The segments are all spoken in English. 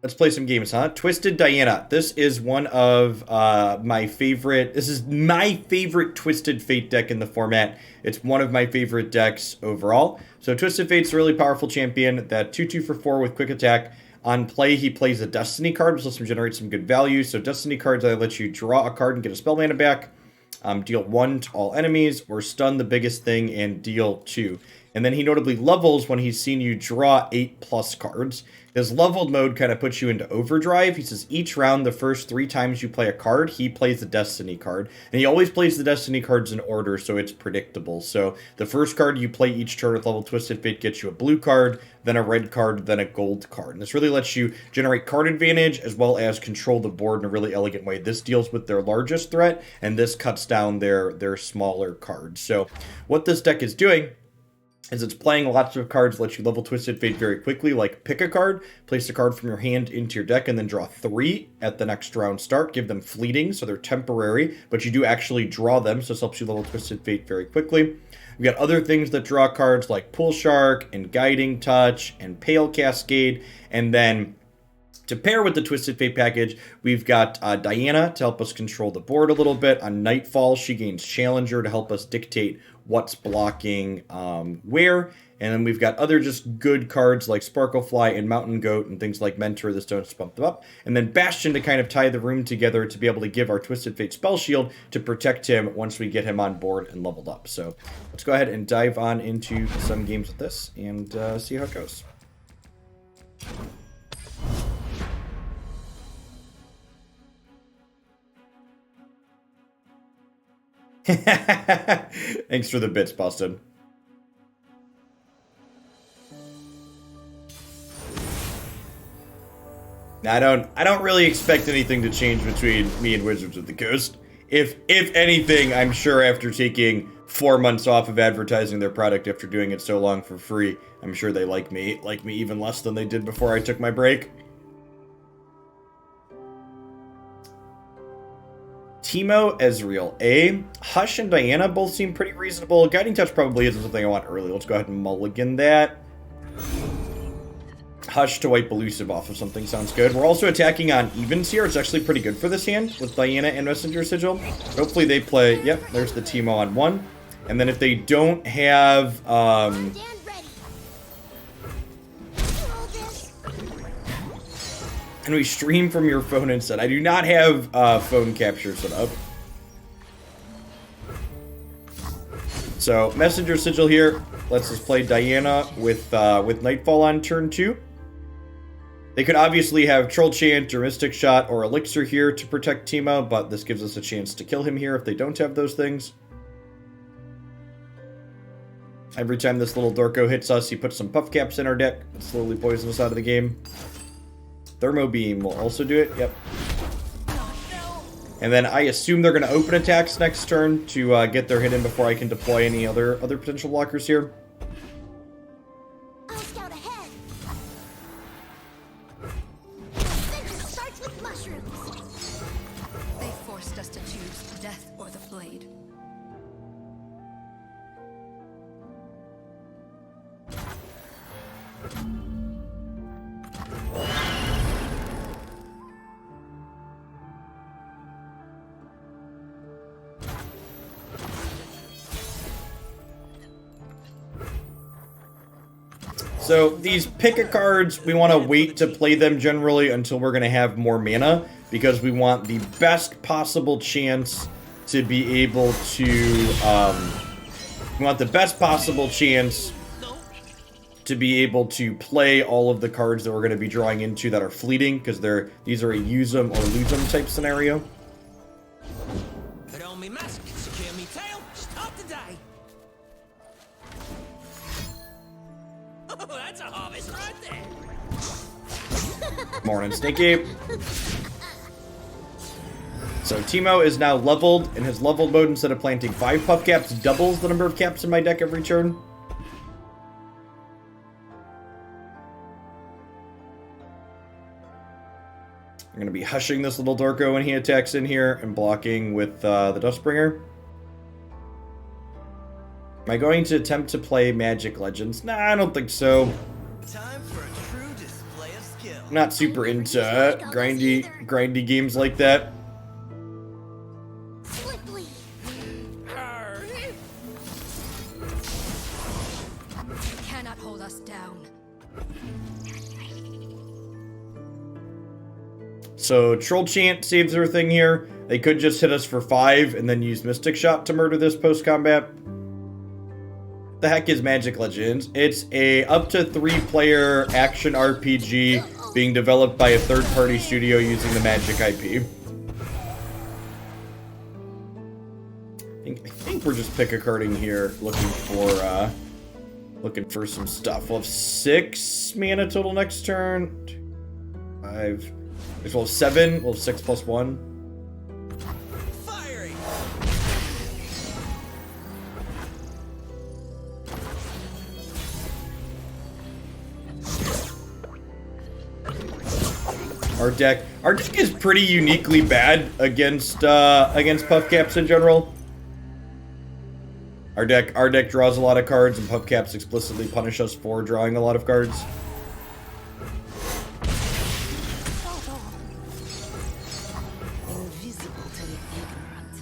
Let's play some games, huh? Twisted Diana. This is one of my favorite. This is my favorite Twisted Fate deck in the format. It's one of my favorite decks overall. So Twisted Fate's a really powerful champion. That 2/2 for 4 with quick attack. On play, he plays a Destiny card, which lets him generate some good value. So Destiny cards that let you draw a card and get a spell mana back. Deal 1 to all enemies, or stun the biggest thing and deal 2. And then he notably levels when he's seen you draw 8+ cards. His leveled mode kind of puts you into overdrive. He says each round, the first 3 times you play a card, he plays the Destiny card. And he always plays the Destiny cards in order, so it's predictable. So the first card you play each turn with level Twisted Fate gets you a blue card, then a red card, then a gold card. And this really lets you generate card advantage as well as control the board in a really elegant way. This deals with their largest threat, and this cuts down their smaller cards. So what this deck is doing is it's playing lots of cards, let you level Twisted Fate very quickly, like pick a card, place a card from your hand into your deck, and then draw 3 at the next round start. Give them fleeting, so they're temporary, but you do actually draw them, so this helps you level Twisted Fate very quickly. We've got other things that draw cards like Pool Shark and Guiding Touch and Pale Cascade, and then to pair with the Twisted Fate package, we've got Diana to help us control the board a little bit. On Nightfall, she gains Challenger to help us dictate what's blocking where. And then we've got other just good cards like Sparklefly and Mountain Goat and things like Mentor. This don't bump them up. And then Bastion to kind of tie the room together to be able to give our Twisted Fate Spell Shield to protect him once we get him on board and leveled up. So let's go ahead and dive on into some games with this and see how it goes. Thanks for the bits, Boston. I don't really expect anything to change between me and Wizards of the Coast. If anything, I'm sure after taking 4 months off of advertising their product after doing it so long for free, I'm sure they like me even less than they did before I took my break. Teemo, Ezreal, A. Hush and Diana both seem pretty reasonable. Guiding Touch probably isn't something I want early. Let's go ahead and mulligan that. Hush to wipe Elusive off of something sounds good. We're also attacking on evens here. It's actually pretty good for this hand with Diana and Messenger Sigil. Hopefully they play... Yep, there's the Teemo on 1. And then if they don't have... Can we stream from your phone instead? I do not have phone capture set up. So, Messenger Sigil here lets us play Diana with Nightfall on turn 2. They could obviously have Troll Chant or Mystic Shot or Elixir here to protect Teemo, but this gives us a chance to kill him here if they don't have those things. Every time this little Dorko hits us, he puts some Puff Caps in our deck and slowly poisons us out of the game. Thermo Beam will also do it, yep. And then I assume they're going to open attacks next turn to get their hit in before I can deploy any other potential blockers here. I'll scout ahead. Starts with mushrooms. They forced us to choose death or the blade. So these pick-a cards, we want to wait to play them generally until we're going to have more mana, because we want the best possible chance to be able to, play all of the cards that we're going to be drawing into that are fleeting, because these are a use them or lose them type scenario. Put on me mask, secure me tail, start the day. Oh, that's a harvest right there. Morning, Stinky. So Teemo is now leveled. In his leveled mode, instead of planting 5 Puff Caps, doubles the number of caps in my deck every turn. I'm going to be hushing this little Dorko when he attacks in here and blocking with the Dustbringer. Am I going to attempt to play Magic Legends? Nah, I don't think so. Time for a true display of skill. not super into grindy games like that. Swiftly. You cannot hold us down. So Troll Chant saves everything here. They could just hit us for 5 and then use Mystic Shot to murder this post-combat. The heck is Magic Legends? It's a up to 3-player action RPG being developed by a third-party studio using the Magic IP. I think we're just pick-a-carding here, looking for some stuff. We'll have 6 mana total next turn. 5. We'll have 7. We'll have 6 plus 1. Firing. Our deck is pretty uniquely bad against puff caps in general. Our deck draws a lot of cards, and puff caps explicitly punish us for drawing a lot of cards. Invisible to the ignorant.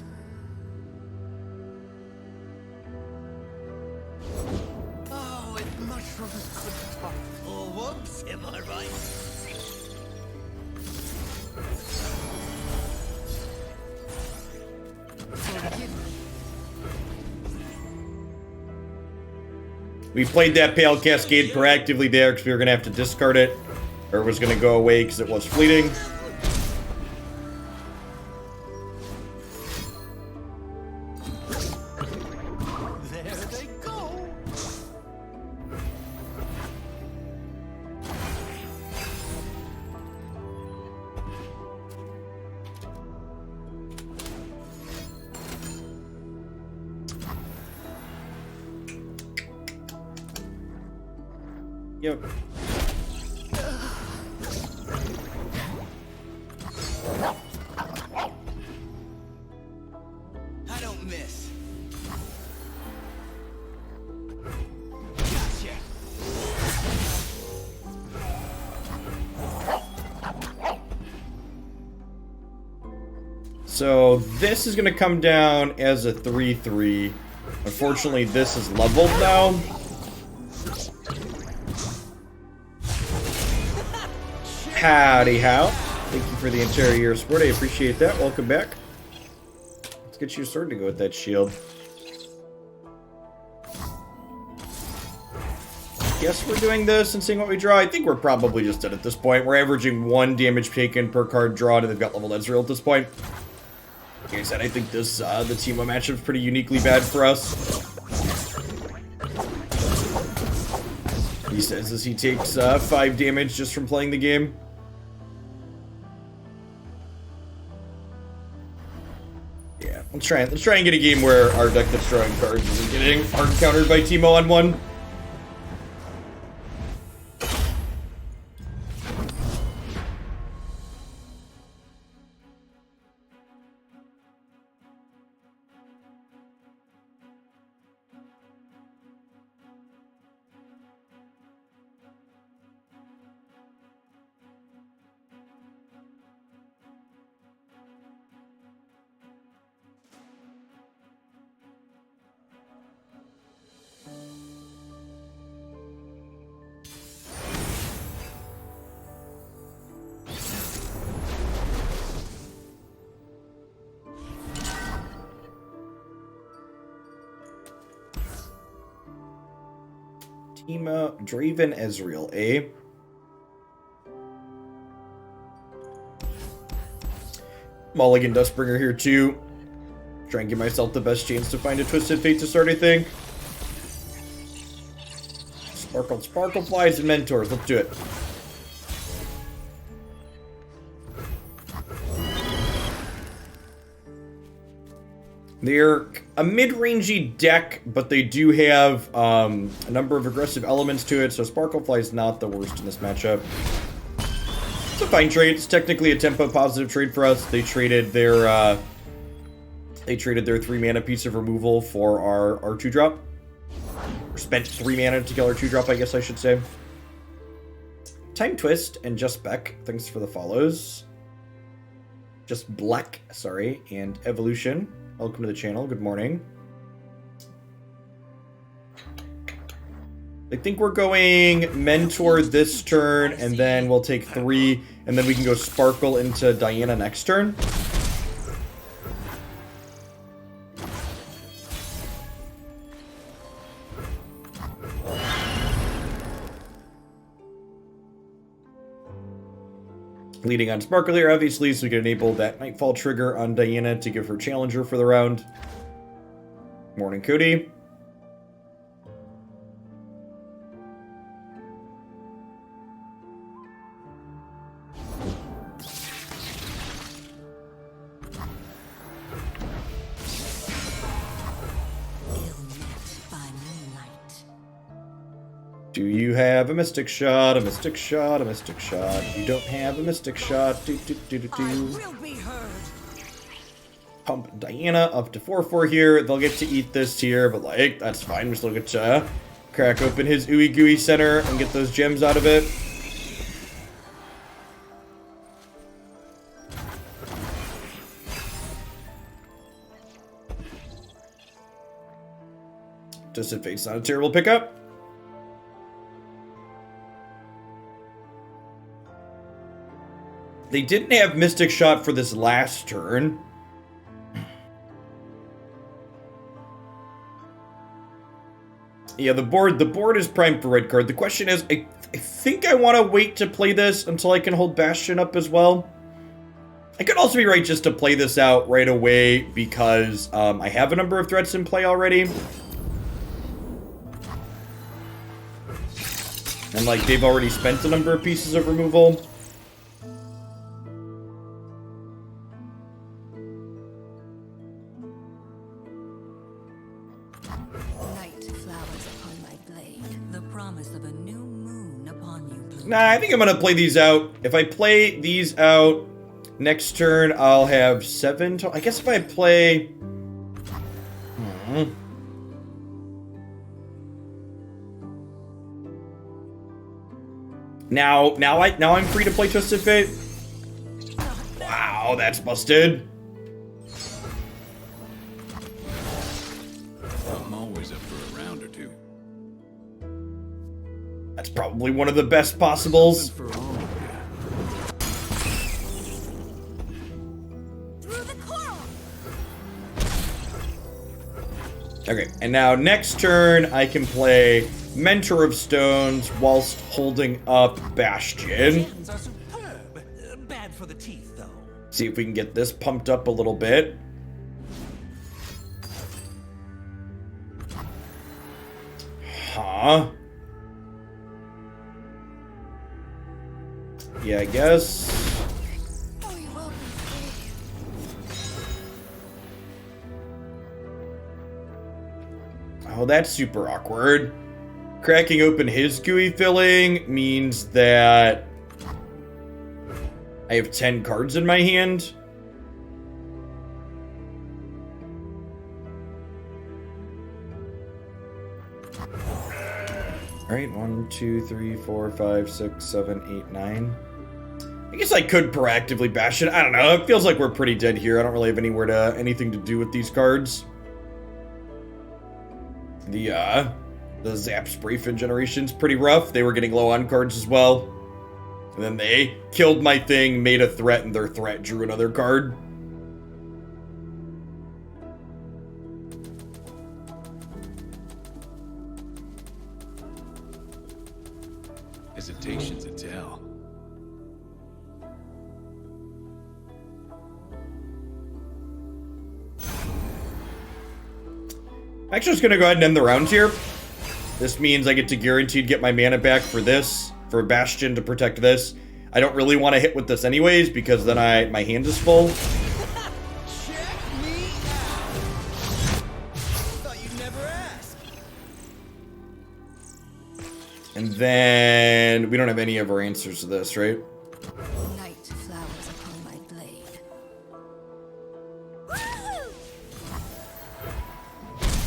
Oh, if mushrooms could talk. Oh, whoops, am I right? Forgive me. We played that Pale Cascade proactively there because we were going to have to discard it, or it was going to go away because it was fleeting. There they go. Yep. I don't miss. Gotcha. So this is going to come down as a 3/3. Unfortunately, this is leveled now. Howdy how. Thank you for the entire year of support. I appreciate that. Welcome back. Let's get you a sword to go with that shield. Guess we're doing this and seeing what we draw. I think we're probably just dead at this point. We're averaging 1 damage taken per card drawn, and they've got leveled Ezreal at this point. Like I said, I think this the Teemo matchup is pretty uniquely bad for us. He says as he takes 5 damage just from playing the game. Yeah, let's try and get a game where our deck that's drawing cards isn't getting hard countered by Teemo on 1. Teemo, Draven, Ezreal, eh? Mulligan Dustbringer here too. Try and give myself the best chance to find a Twisted Fate to start, I think. Sparkle Flies and Mentors. Let's do it. They're a mid-rangey deck, but they do have a number of aggressive elements to it, so Sparklefly is not the worst in this matchup. It's a fine trade. It's technically a tempo-positive trade for us. They traded their 3 mana piece of removal for our 2-drop. Or spent 3 mana to kill our 2-drop, I guess I should say. Time Twist and Just Beck, thanks for the follows. Just Black, sorry, and Evolution, welcome to the channel, good morning. I think we're going Mentor this turn, and then we'll take 3, and then we can go Sparkle into Diana next turn. Leading on Sparkle here, obviously, so we can enable that Nightfall trigger on Diana to give her Challenger for the round. Morning, Cody. Do you have a Mystic Shot? A Mystic Shot? A Mystic Shot? You don't have a Mystic Shot. Do, do, do, do, do. I will be heard. Pump Diana up to 4-4 here. They'll get to eat this here, but like, that's fine. We still get to crack open his ooey gooey center and get those gems out of it. Twisted Fate's not a terrible pickup. They didn't have Mystic Shot for this last turn. Yeah, the board is primed for red card. The question is, I think I want to wait to play this until I can hold Bastion up as well. I could also be right just to play this out right away because I have a number of threats in play already. And like, they've already spent a number of pieces of removal. Nah, I think I'm gonna play these out. If I play these out next turn, I'll have 7 I guess if I play... Now I'm free to play Twisted Fate? Wow, that's busted. I'm always up for a round or two. That's probably one of the best possibles. For all of Through the coral. Okay, and now next turn I can play Mentor of Stones whilst holding up Bastion. Gems are superb. Bad for the teeth, though. See if we can get this pumped up a little bit. Huh? Yeah, I guess. Oh, you will be free. Oh, that's super awkward. Cracking open his gooey filling means that I have 10 cards in my hand. Alright, 1, 2, 3, 4, 5, 6, 7, 8, 9. I guess I could proactively bash it. I don't know. It feels like we're pretty dead here. I don't really have anything to do with these cards. The Zap Spray Fin generation's pretty rough. They were getting low on cards as well. And then they killed my thing, made a threat, and their threat drew another card. hesitation's a tell. Actually, just gonna go ahead and end the round here. This means I get to guaranteed get my mana back for this, for Bastion to protect this. I don't really want to hit with this anyways, because then my hand is full. Check me out. Thought you'd never ask. And then we don't have any of our answers to this, right? Night flowers upon my blade. Woo!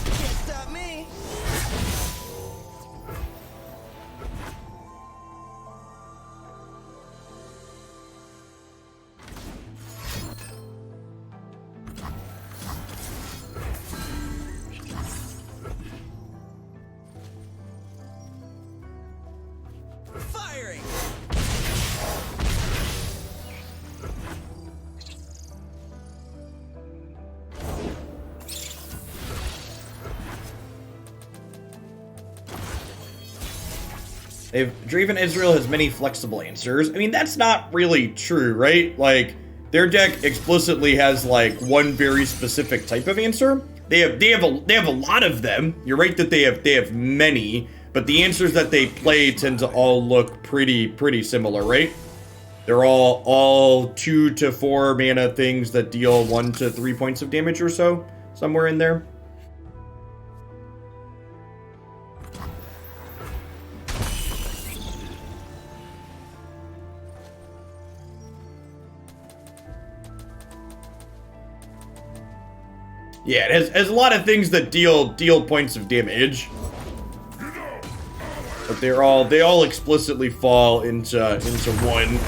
Can't stop me. If Draven Israel has many flexible answers, I mean, that's not really true, right? Like, their deck explicitly has like one very specific type of answer. They have a lot of them. You're right that they have many, but the answers that they play tend to all look pretty similar, right? They're all 2 to 4 mana things that deal 1 to 3 points of damage or so, somewhere in there. Yeah, it has a lot of things that deal points of damage, but they all explicitly fall into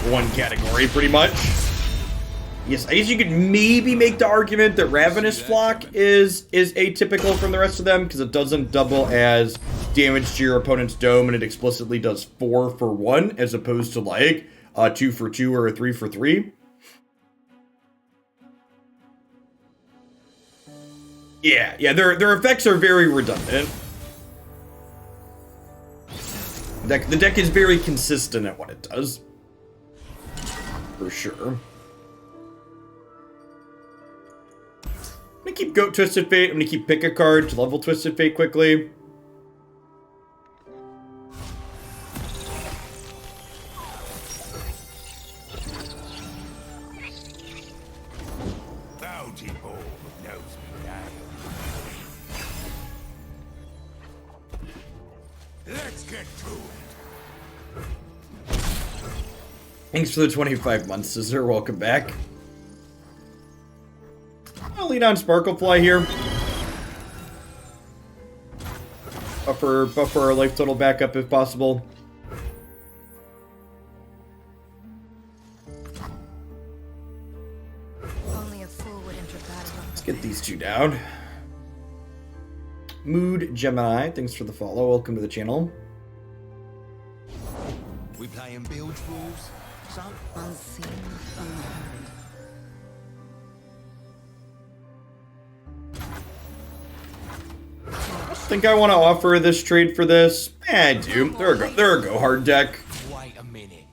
one category pretty much. Yes, I guess you could maybe make the argument that Ravenous Flock is atypical from the rest of them because it doesn't double as damage to your opponent's dome, and it explicitly does 4 for 1 as opposed to like 2 for 2 or a 3 for 3. Yeah, their effects are very redundant. The deck is very consistent at what it does. For sure. I'm gonna keep Goat Twisted Fate. I'm gonna keep pick a card to level Twisted Fate quickly. Thanks for the 25 months, Scissor. Welcome back. I'll lead on Sparklefly here. Buffer our life total back up if possible. Only a fool would enter battle. Let's get these two down. Mood Gemini, thanks for the follow. Welcome to the channel. We playing bilge rules? Some Unseen, unheard. Think I want to offer this trade for this? I do. They're a go hard deck. wait a minute.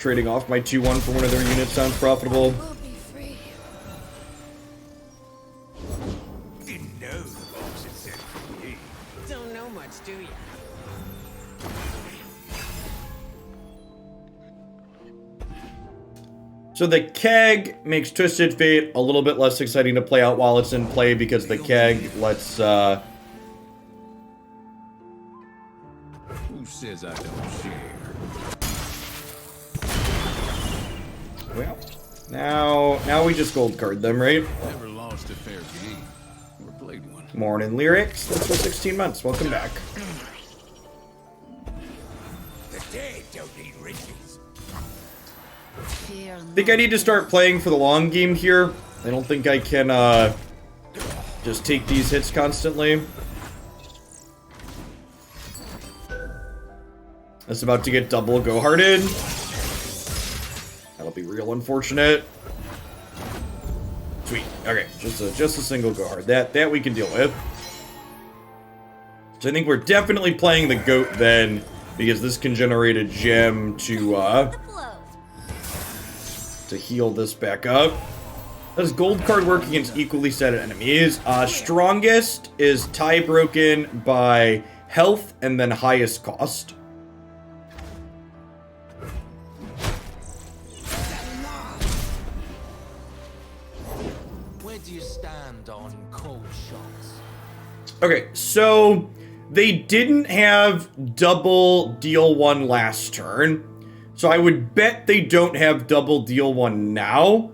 Trading off my 2-1 for one of their units sounds profitable. We'll be free. Didn't know the boss had said for you. Don't know much, do you? So the keg makes Twisted Fate a little bit less exciting to play out while it's in play because the keg lets Who says I don't share? well, now we just gold card them, right? Never lost a fair game. Or played one. Morning Lyrics, thanks for 16 months. Welcome back. The dead don't need riches. Fear I think I need to start playing for the long game here. I don't think I can just take these hits constantly. That's about to get double go hearted. That'll be real unfortunate. Sweet. Okay, just a single go hard. That we can deal with. So I think we're definitely playing the goat then, because this can generate a gem to heal this back up. Does gold card work against equally set enemies? Strongest is tie broken by health and then highest cost. Where do you stand on cold shots? Okay, so they didn't have double deal 1 last turn. So I would bet they don't have double deal 1 now.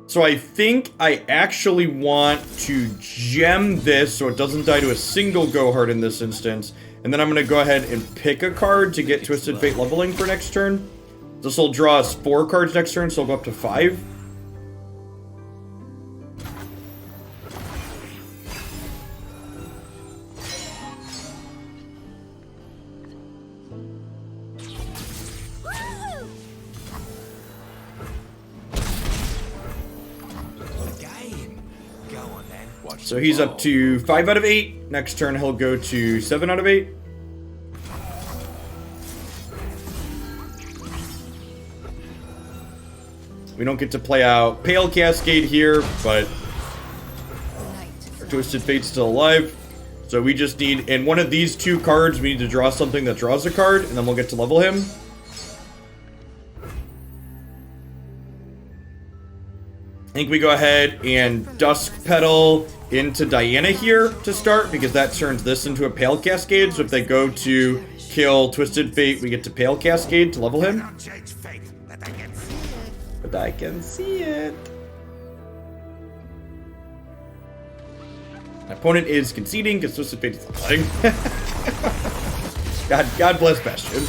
So I think I actually want to gem this so it doesn't die to a single go hard in this instance. And then I'm going to go ahead and pick a card to get Twisted Fate leveling for next turn. This will draw us 4 cards next turn, so I'll go up to 5. So he's up to 5 out of 8. Next turn he'll go to 7 out of 8. We don't get to play out Pale Cascade here, but our Twisted Fate's still alive. So we just need, in one of these two cards, we need to draw something that draws a card, and then we'll get to level him. I think we go ahead and Dusk Petal into Diana here to start, because that turns this into a Pale Cascade. So if they go to kill Twisted Fate, we get to Pale Cascade to level him. But I can see it. My opponent is conceding because Twisted Fate is not playing. God bless Bastion.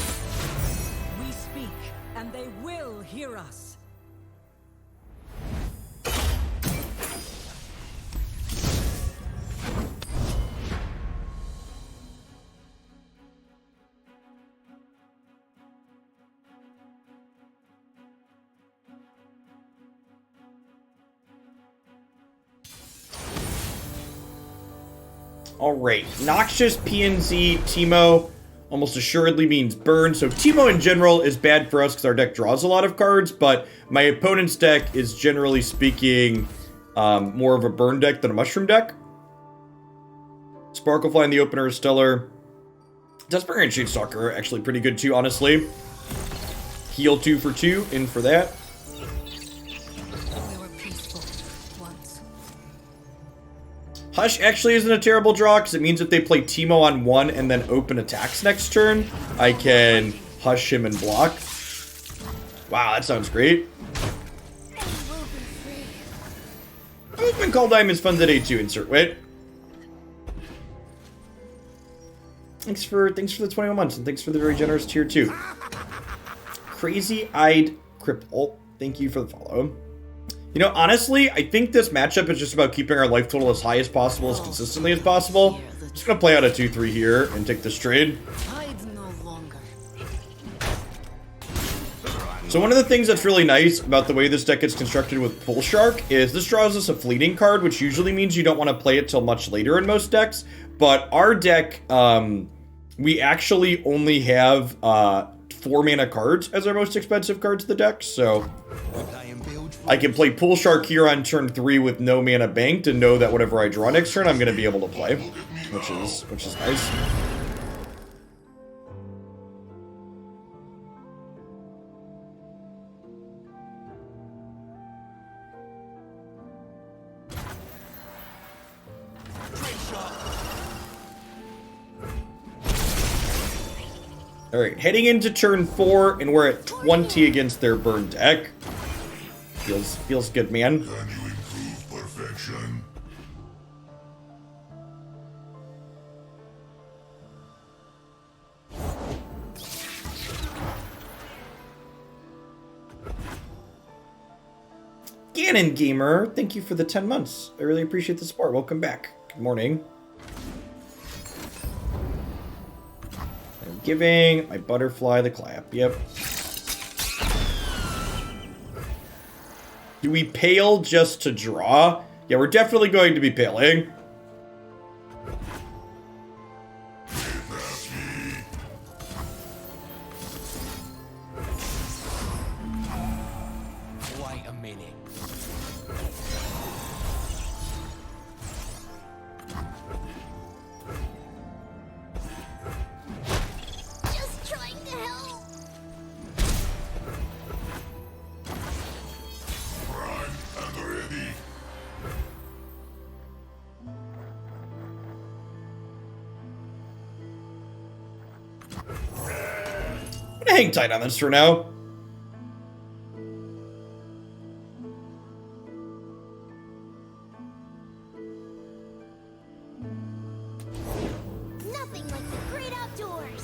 We speak, and they will hear us. Alright, Noxious PNZ Teemo almost assuredly means burn. So Teemo in general is bad for us because our deck draws a lot of cards, but my opponent's deck is generally speaking more of a burn deck than a mushroom deck. Sparklefly in the opener is stellar. Desperate and Shadestalker are actually pretty good too, honestly. Heal 2 for 2, in for that. We were peaceful once. Hush actually isn't a terrible draw, because it means if they play Teemo on 1 and then open attacks next turn, I can Hush him and block. Wow, that sounds great. Movement Call Diamond's fun today too, insert wait. Thanks for the 21 months, and thanks for the very generous tier 2. Crazy-Eyed Cripple, thank you for the follow. You know, honestly, I think this matchup is just about keeping our life total as high as possible, as consistently as possible. I'm just gonna play out a 2-3 here and take this trade. Hide no longer. So one of the things that's really nice about the way this deck is constructed with Pool Shark is this draws us a fleeting card, which usually means you don't want to play it till much later in most decks. But our deck, we actually only have 4 mana cards as our most expensive cards in the deck, so I can play Pool Shark here on turn 3 with no mana banked and know that whatever I draw next turn, I'm going to be able to play, which is nice. Alright, heading into turn 4, and we're at 20 against their burn deck. Feels good, man. Can you improve perfection? Ganon Gamer, thank you for the 10 months. I really appreciate the support. Welcome back. Good morning. I'm giving my butterfly the clap. Yep. Do we pale just to draw? Yeah, we're definitely going to be paling. Wait a minute. Just trying to help. Prime and ready. I'm gonna hang tight on this for now. Nothing like the great outdoors.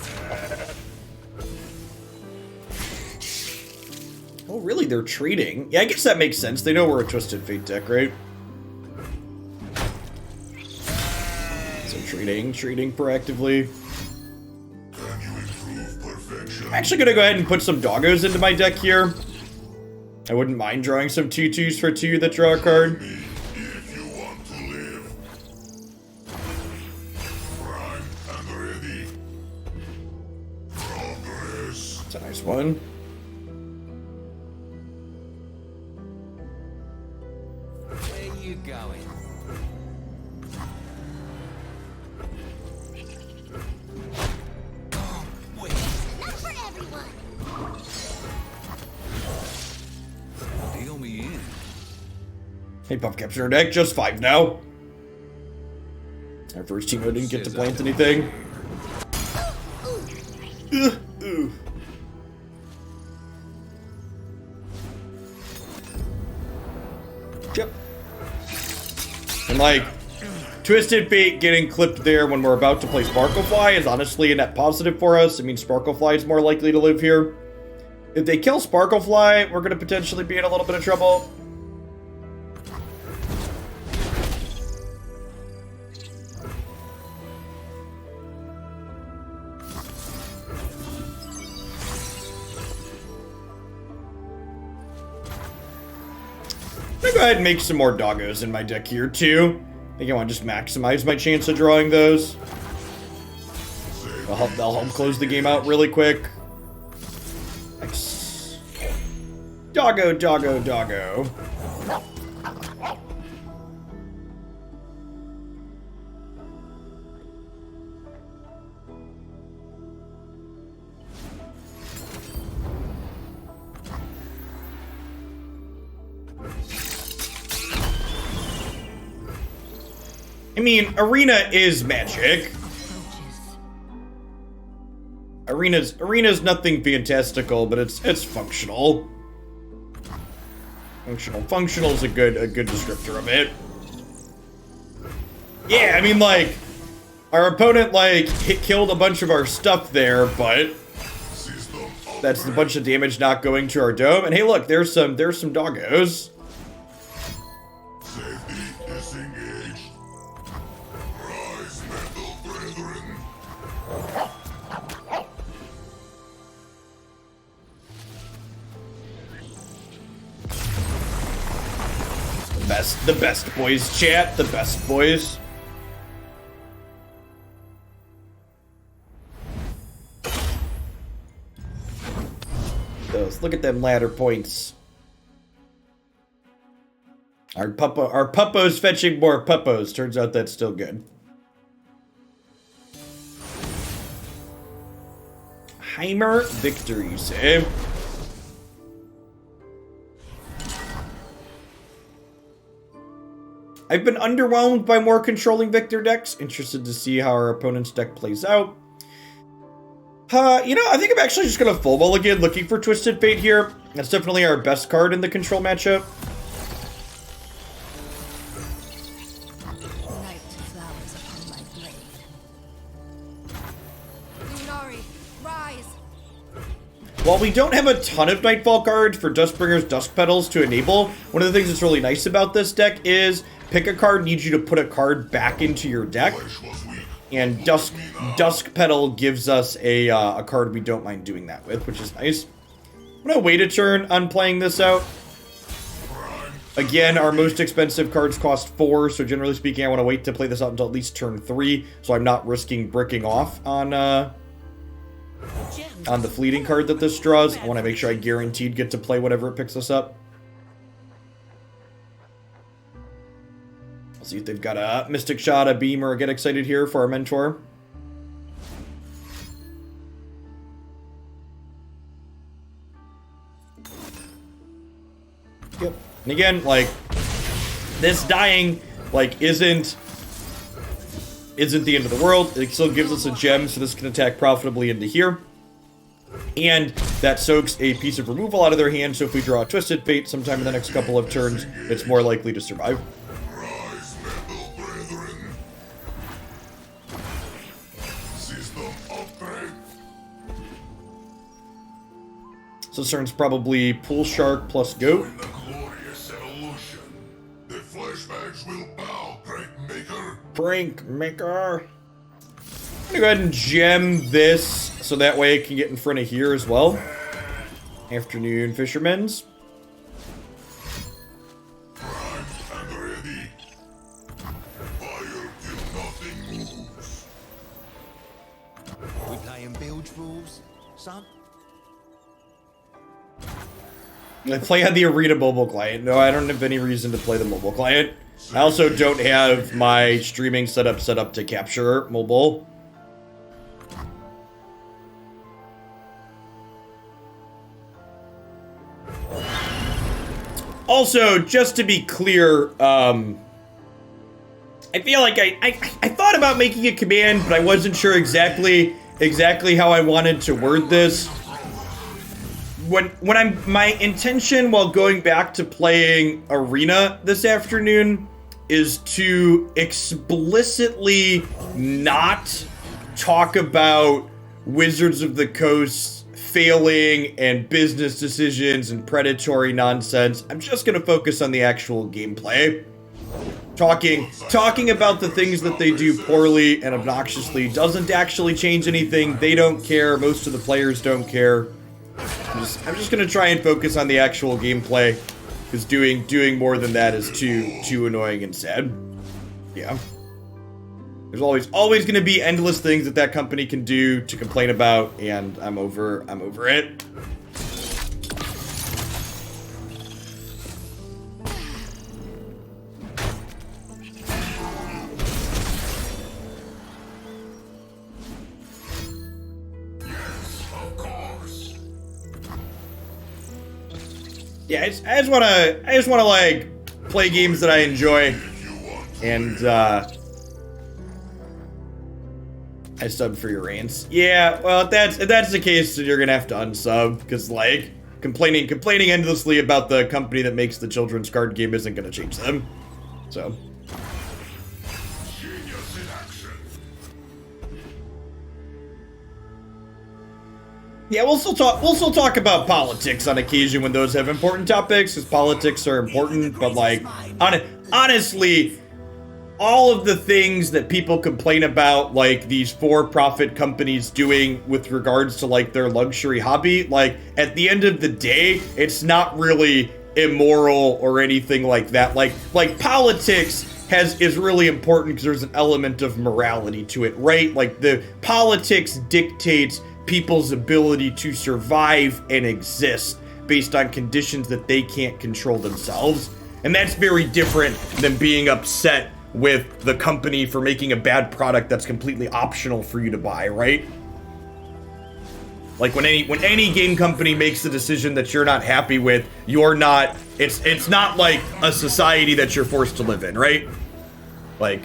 Oh, really? They're trading? Yeah, I guess that makes sense. They know we're a Twisted Fate deck, right? So trading proactively. Can you improve perfection? I'm actually gonna go ahead and put some doggos into my deck here. I wouldn't mind drawing some 2/2s for 2 that draw a card. If you want to live. Prime and ready. Progress. That's a nice one. you going? Oh, wait. Not for everyone. Deal me in. Hey, Puff capture deck, just 5 now. Our first team didn't get to plant anything. Ooh. Yep. And like, Twisted Fate getting clipped there when we're about to play Sparklefly is honestly a net positive for us. I mean, Sparklefly is more likely to live here. If they kill Sparklefly, we're going to potentially be in a little bit of trouble. I'm gonna go ahead and make some more doggos in my deck here, too. I think I want to just maximize my chance of drawing those. They'll help close the game out really quick. Nice. Doggo, doggo, doggo. I mean, Arena is magic. Arena's nothing fantastical, but it's functional. Functional is a good descriptor of it. Yeah, I mean, like, our opponent like killed a bunch of our stuff there, but that's a bunch of damage not going to our dome. And hey, look, there's some doggos. Safety disengaged. Rise, metal brethren. The best boys, chat. The best boys. Those. Look at them ladder points. Our puppo's fetching more puppos. Turns out that's still good. Heimer victories, eh? I've been underwhelmed by more controlling Victor decks. Interested to see how our opponent's deck plays out. You know, I think I'm actually just going to full mulligan looking for Twisted Fate here. That's definitely our best card in the control matchup. Night flowers upon my blade. Lunari, rise! While we don't have a ton of Nightfall cards for Dustbringer's Dusk Petals to enable, one of the things that's really nice about this deck is pick a card needs you to put a card back into your deck. And Dusk Petal gives us a card we don't mind doing that with, which is nice. I'm going to wait a turn on playing this out. Again, our most expensive cards cost 4, so generally speaking, I want to wait to play this out until at least turn 3, so I'm not risking bricking off on the fleeting card that this draws. I want to make sure I guaranteed get to play whatever it picks us up. I'll see if they've got a Mystic Shot, a Beam, or a Get Excited here for our mentor. Yep. And again, like, this dying, like, isn't the end of the world. It still gives us a gem, so this can attack profitably into here. And that soaks a piece of removal out of their hand, so if we draw a Twisted Fate sometime in the next couple of turns, it's more likely to survive. Rise, metal brethren. System upgrade. So this turn's probably Pool Shark plus Goat. In the glorious evolution, the flashbacks will bow, prank maker. Prank Maker. I'm gonna go ahead and gem this, so that way it can get in front of here as well. Afternoon, Fishermen's. Primed and ready. Fire till nothing moves. We playing bilge rules, son? I play on the Arena mobile client. No, I don't have any reason to play the mobile client. I also don't have my streaming setup set up to capture mobile. Also, just to be clear, I feel like I thought about making a command, but I wasn't sure exactly how I wanted to word this. My intention while going back to playing Arena this afternoon is to explicitly not talk about Wizards of the Coast failing and business decisions and predatory nonsense. I'm just gonna focus on the actual gameplay. Talking about the things that they do poorly and obnoxiously doesn't actually change anything. They don't care. Most of the players don't care. I'm just gonna try and focus on the actual gameplay, because doing more than that is too annoying and sad. Yeah. There's always gonna be endless things that company can do to complain about, and I'm over it. Yeah, I just wanna like play games that I enjoy, and I subbed for your rants. Yeah, well, if that's the case, then you're gonna have to unsub, because like complaining endlessly about the company that makes the children's card game isn't gonna change them. So. Genius in action. Yeah, we'll still talk about politics on occasion when those have important topics, because politics are important, but like, honestly, all of the things that people complain about, like these for-profit companies doing with regards to like their luxury hobby, like at the end of the day, it's not really immoral or anything like that. Like politics is really important because there's an element of morality to it, right? Like the politics dictates people's ability to survive and exist based on conditions that they can't control themselves. And that's very different than being upset with the company for making a bad product that's completely optional for you to buy, right? Like when any game company makes the decision that you're not happy with, it's not like a society that you're forced to live in, right? Like,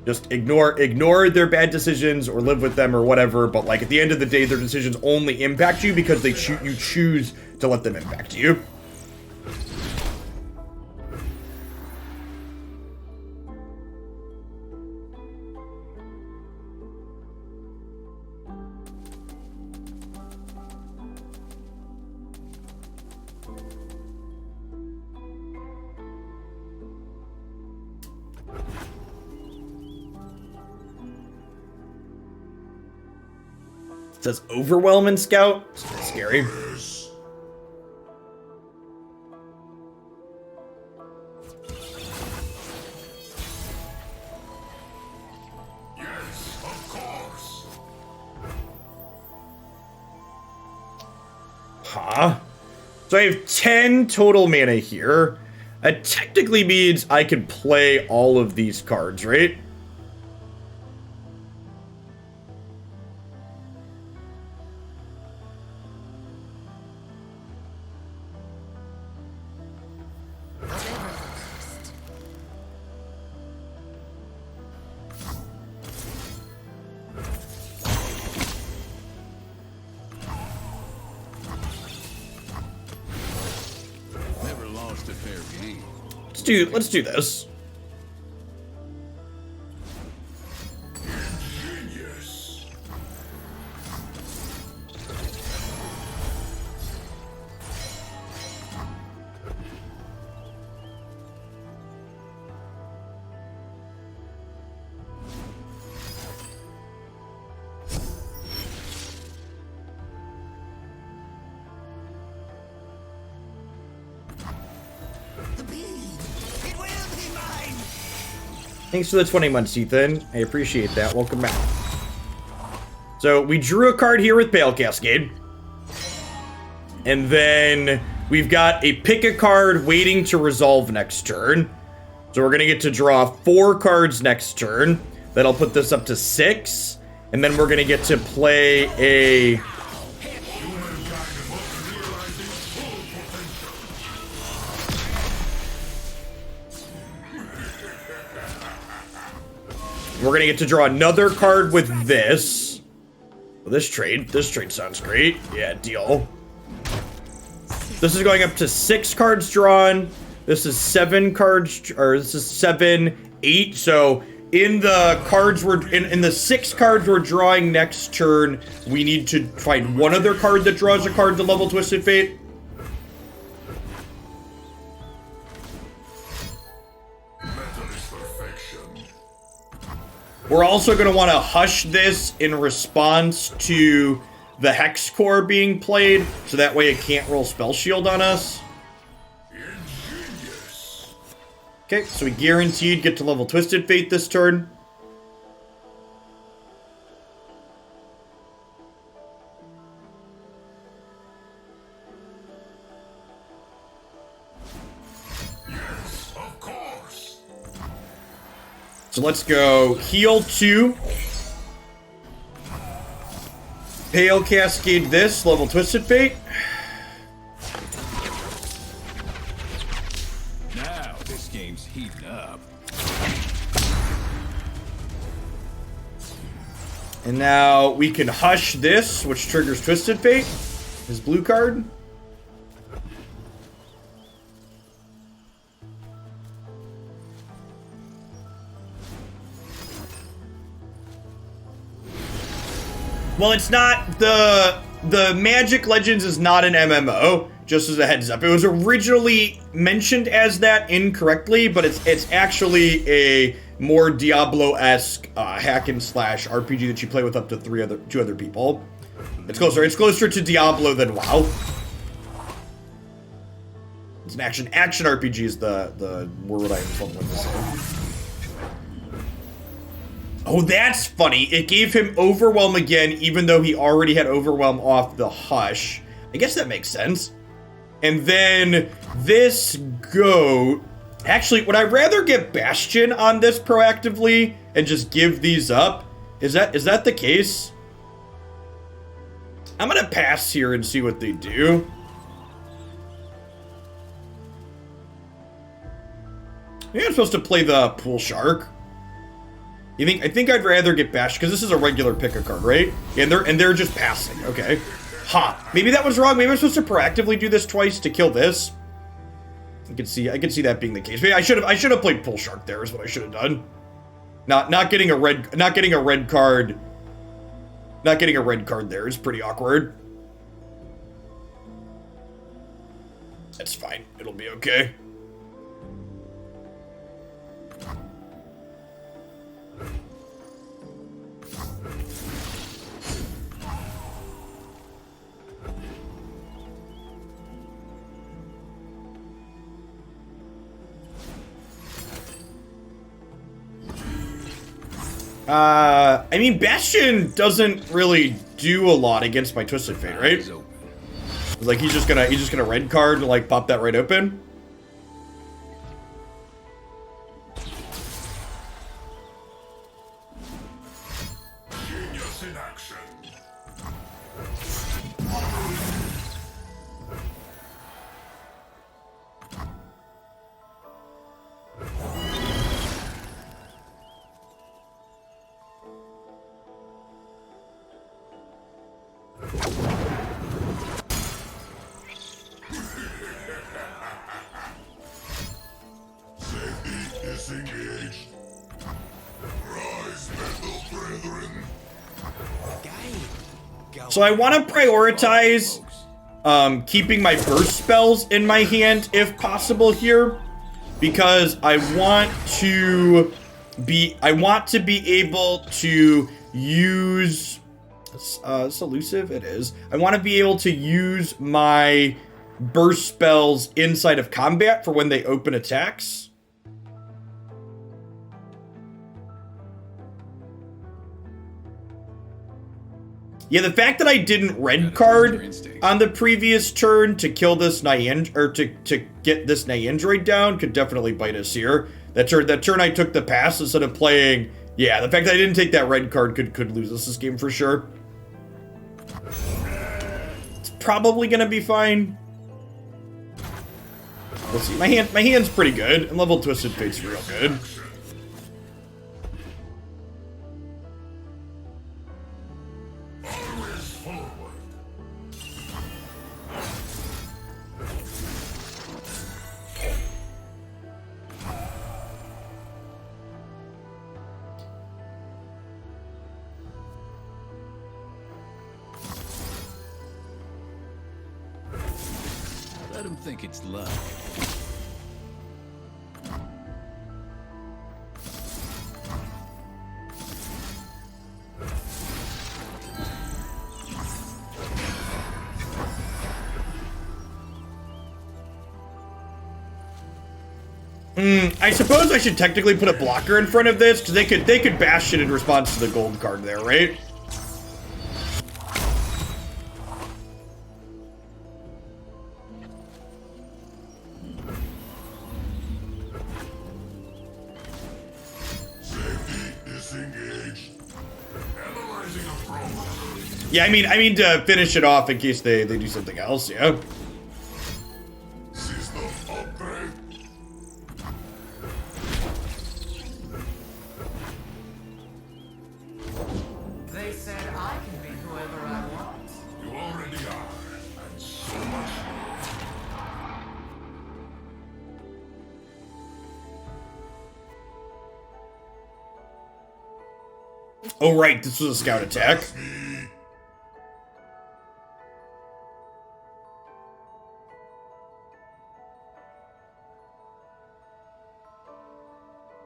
just ignore their bad decisions or live with them or whatever, but like at the end of the day, their decisions only impact you because you choose to let them impact you. It says overwhelming scout. It's scary. Yes, of course. Huh? So I have 10 total mana here. That technically means I could play all of these cards, right? Never lost a fair game. Let's do this. Genius. Thanks for the 20 months, Ethan. I appreciate that. Welcome back. So we drew a card here with Pale Cascade. And then we've got a pick a card waiting to resolve next turn. So we're going to get to draw 4 cards next turn. That'll put this up to 6. And then we're going to get to play a... We're going to get to draw another card with this. Well, this trade sounds great. Yeah, deal. This is going up to 6 cards drawn. This is 7 cards, or this is 7, 8. So in the cards in the 6 cards we're drawing next turn, we need to find one other card that draws a card to level Twisted Fate. We're also going to want to hush this in response to the Hex Core being played, so that way it can't roll Spell Shield on us. Okay, so we guaranteed get to level Twisted Fate this turn. Yes, of course. So let's go heal 2. Pale Cascade this, level Twisted Fate. Now this game's heating up. And now we can hush this, which triggers Twisted Fate. His blue card. Well, it's not the Magic Legends is not an MMO, just as a heads up. It was originally mentioned as that incorrectly, but it's actually a more Diablo-esque hack and slash RPG that you play with up to 2 other people. It's closer to Diablo than WoW. It's an action RPG is the word I'm fumbling to say. Oh, that's funny. It gave him Overwhelm again, even though he already had Overwhelm off the Hush. I guess that makes sense. And then this goat... Actually, would I rather get Bastion on this proactively and just give these up? Is that the case? I'm gonna pass here and see what they do. Maybe I'm supposed to play the Pool Shark. I think I'd rather get Bashed, because this is a regular pick-a-card, right? And they're just passing, okay. Ha! Maybe that was wrong. Maybe I'm supposed to proactively do this twice to kill this. I could see that being the case. Maybe I should have played Pool Shark there is what I should have done. Not getting a red card. Not getting a red card there is pretty awkward. That's fine. It'll be okay. I mean, Bastion doesn't really do a lot against my Twisted Fate, right? Like he's just gonna red card and like pop that right open. Genius in action. Safety disengaged. Rise, metal brethren. So I want to prioritize keeping my burst spells in my hand if possible here, because I want to be able to use it's elusive. It is. I want to be able to use my burst spells inside of combat for when they open attacks. Yeah, the fact that I didn't red card on the previous turn to kill this or to get this Niandroid down could definitely bite us here. That turn I took the pass instead of playing. Yeah, the fact that I didn't take that red card could lose us this game for sure. It's probably gonna be fine. We'll see. My hand's pretty good, and level Twisted Fate's real good. Let him think it's luck. I suppose I should technically put a blocker in front of this, because they could bash it in response to the gold card there, right? Safety disengaged. Analyzing a problem. Yeah, I mean to finish it off in case they do something else, yeah. System upgrade. They said I can be whoever I want. You already are, and so much more. Oh right, this was a scout attack.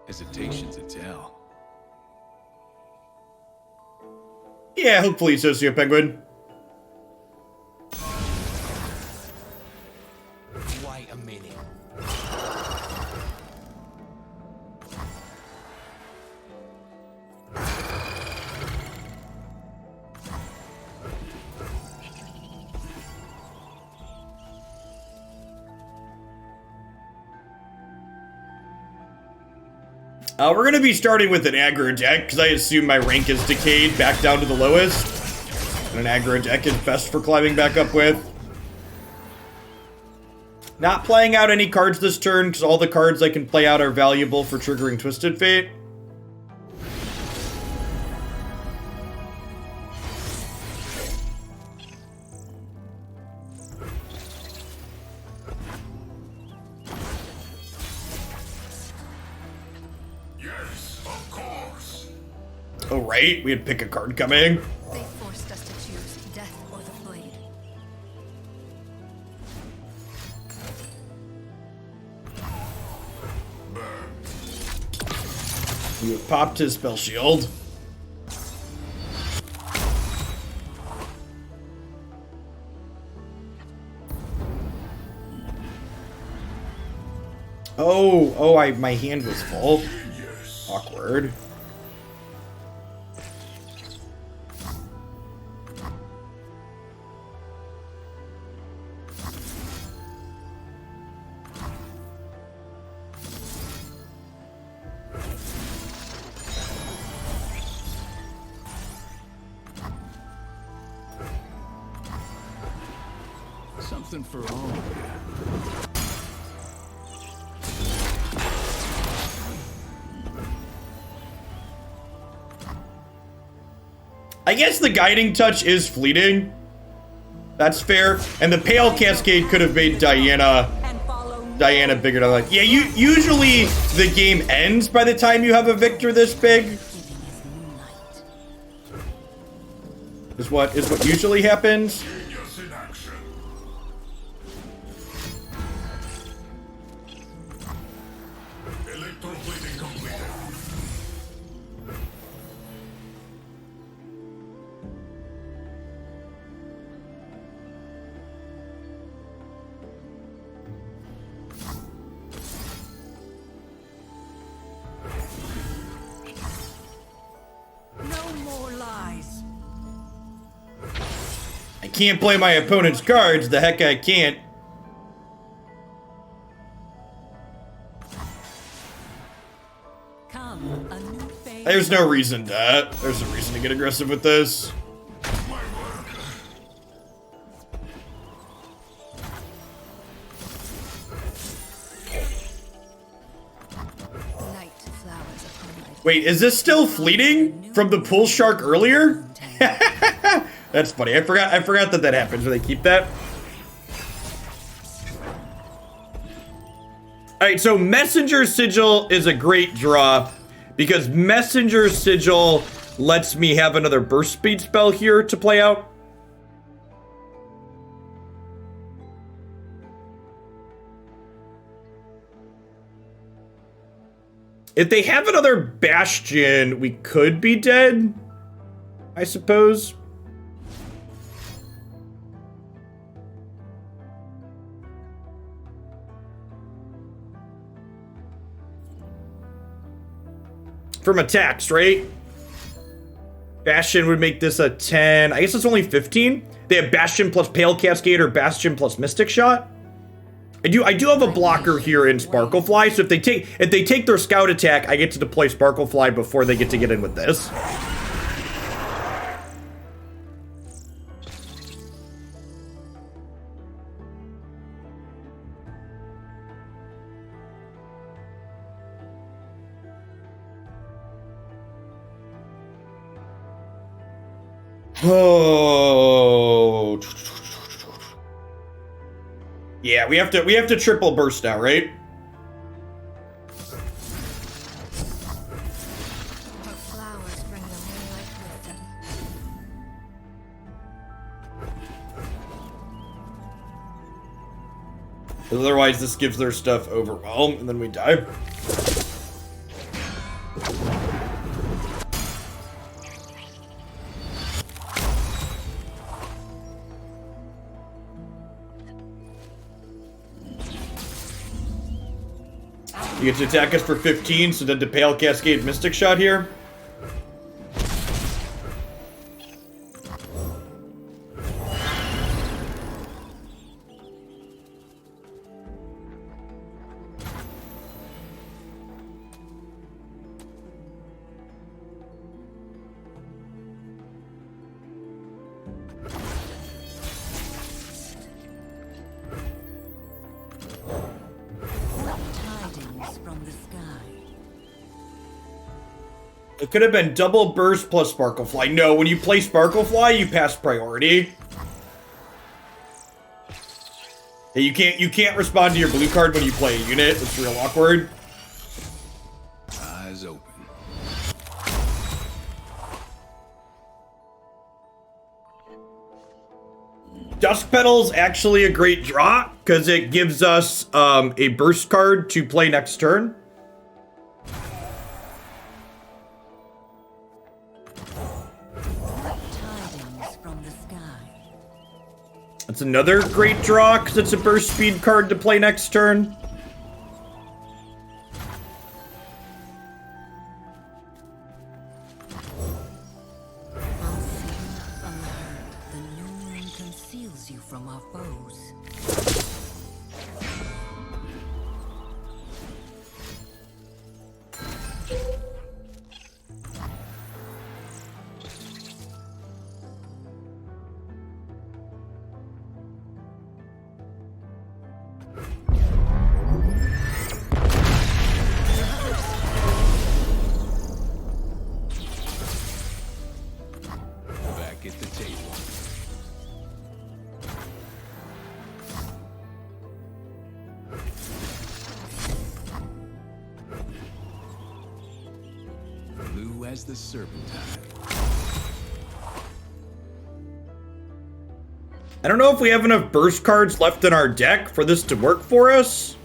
Hesitation's a tell. Yeah, hopefully Socio Penguin. Wait a minute. We're gonna be starting with an aggro deck, because I assume my rank is decayed back down to the lowest. And an aggro deck is best for climbing back up with. Not playing out any cards this turn, because all the cards I can play out are valuable for triggering Twisted Fate. Yes, of course. Oh right, we had pick a card coming. They forced us to choose death or the blade. You have popped his spell shield. My hand was full. Awkward. Something for all of you. I guess the guiding touch is fleeting. That's fair. And the Pale Cascade could have made Diana bigger than like. Yeah, usually the game ends by the time you have a victor this big. Is what usually happens. Genius in action. Electroplating completed. No more lies. can't play my opponent's cards, the heck I can't. Come, a new phase. There's no reason to get aggressive with this. Night flowers upon my Wait, is this still fleeting from the pool shark earlier? That's funny. I forgot that happens when they keep that. Alright, so Messenger Sigil is a great draw because Messenger Sigil lets me have another burst speed spell here to play out. If they have another Bastion, we could be dead, I suppose. From attacks, right? Bastion would make this a 10. I guess it's only 15. They have Bastion plus Pale Cascade or Bastion plus Mystic Shot. I do have a blocker here in Sparklefly, so if they take their scout attack, I get to deploy Sparklefly before they get to get in with this. Oh. Yeah, we have to triple burst now, right? Her flowers bring the moonlight with them. Otherwise, this gives their stuff overwhelm, and then we die. You get to attack us for 15, so then the Pale Cascade Mystic Shot here. Tidings from the sky. It could have been double burst plus Sparklefly. No, when you play Sparklefly, you pass priority. Yeah, you can't respond to your blue card when you play a unit. It's real awkward. Eyes open. Dusk Petal's actually a great draw because it gives us a burst card to play next turn. Tidings from the sky. That's another great draw because it's a burst speed card to play next turn. Unseen, unheard, the new moon conceals you from our foes. Back at the table. Blue as the Serpentine. I don't know if we have enough burst cards left in our deck for this to work for us.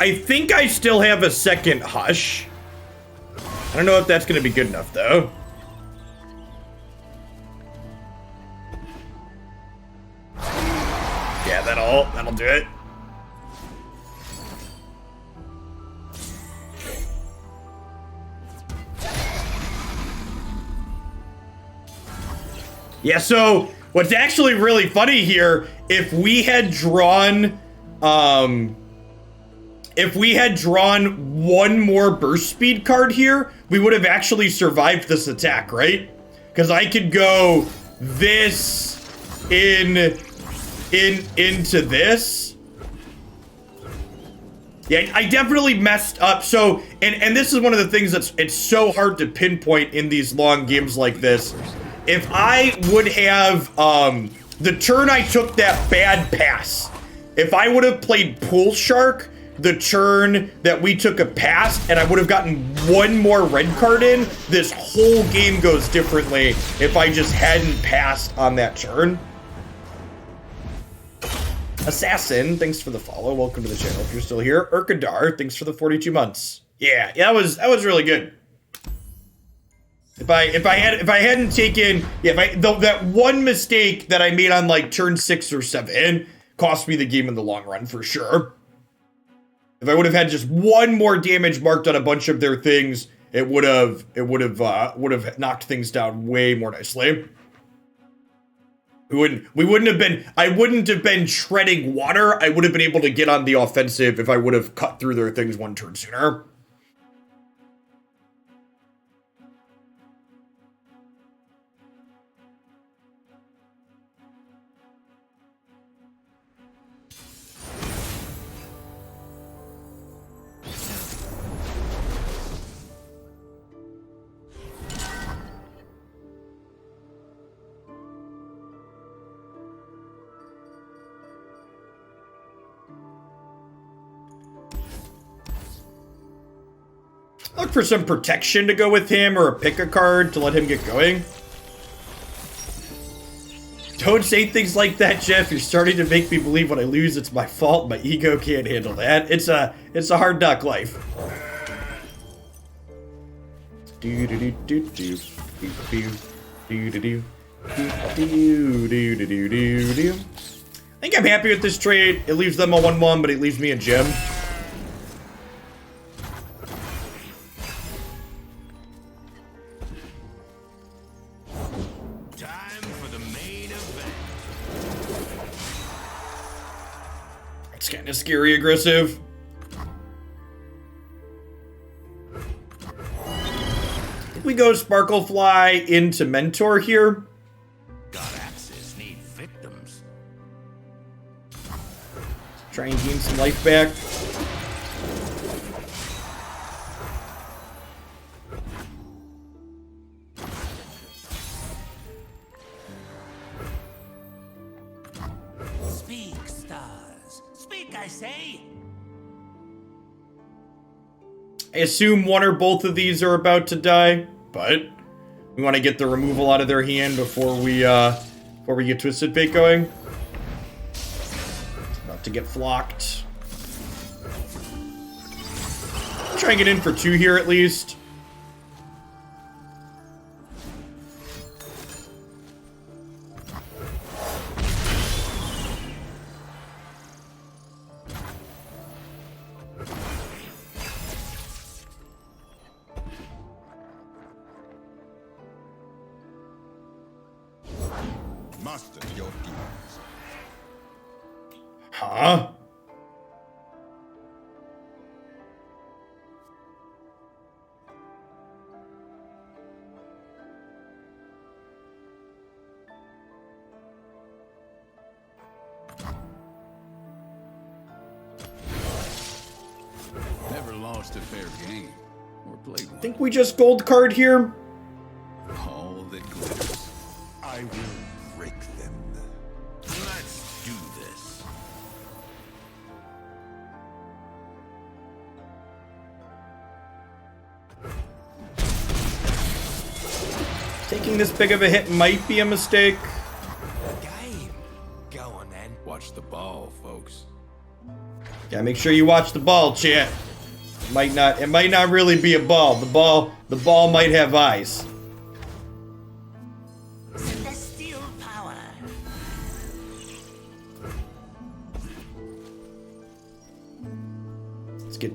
I think I still have a second Hush. I don't know if that's going to be good enough, though. Oh, that'll do it. Yeah, so what's actually really funny here, if we had drawn one more burst speed card here, we would have actually survived this attack, right? Because I could go this into this. Yeah, I definitely messed up. So, and this is one of the things it's so hard to pinpoint in these long games like this. If I would have, the turn I took that bad pass, if I would have played Pool Shark, the turn that we took a pass, and I would have gotten one more red card in, this whole game goes differently if I just hadn't passed on that turn. Assassin, thanks for the follow. Welcome to the channel if you're still here. Urkadar, thanks for the 42 months. Yeah, that was really good. If I hadn't taken, that one mistake that I made on like turn 6 or 7 cost me the game in the long run for sure. If I would have had just one more damage marked on a bunch of their things, it would have knocked things down way more nicely. I wouldn't have been treading water. I would have been able to get on the offensive if I would have cut through their things one turn sooner. Look for some protection to go with him, or a pick a card to let him get going. Don't say things like that, Jeff. You're starting to make me believe when I lose it's my fault. My ego can't handle that. It's a hard knock life. I think I'm happy with this trade. It leaves them a 1/1, but it leaves me a gem. It's kind of scary aggressive. We go Sparklefly into Mentor here. God axes need victims. Try and gain some life back. Speak, stars. Speak, I say. I assume one or both of these are about to die, but we want to get the removal out of their hand before we get Twisted Fate going. About to get flocked. Try and get in for 2 here at least. Master your demons. Huh? Never lost a fair game or played one. Think we just gold card here? All that glitters. I will break them. Let's do this. Taking this big of a hit might be a mistake. Game. Go on then. Watch the ball, folks. Yeah, make sure you watch the ball, chat. It might not really be a ball. The ball might have eyes. Celestial power.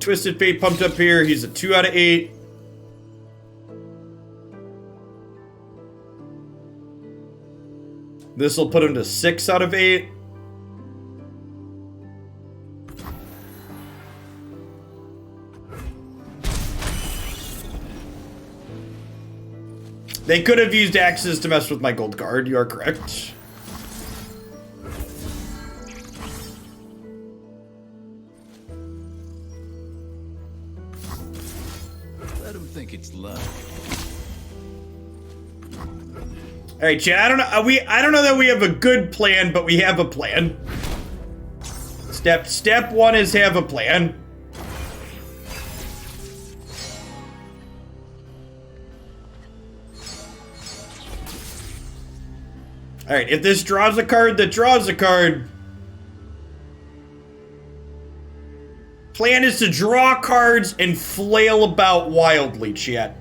Twisted Fate pumped up here. He's a 2 out of 8. This will put him to 6 out of 8. They could have used axes to mess with my gold card. You are correct. Let him think it's luck. All right, Chad. I don't know that we have a good plan, but we have a plan. Step 1 is have a plan. All right, if this draws a card that draws a card. Plan is to draw cards and flail about wildly, chat.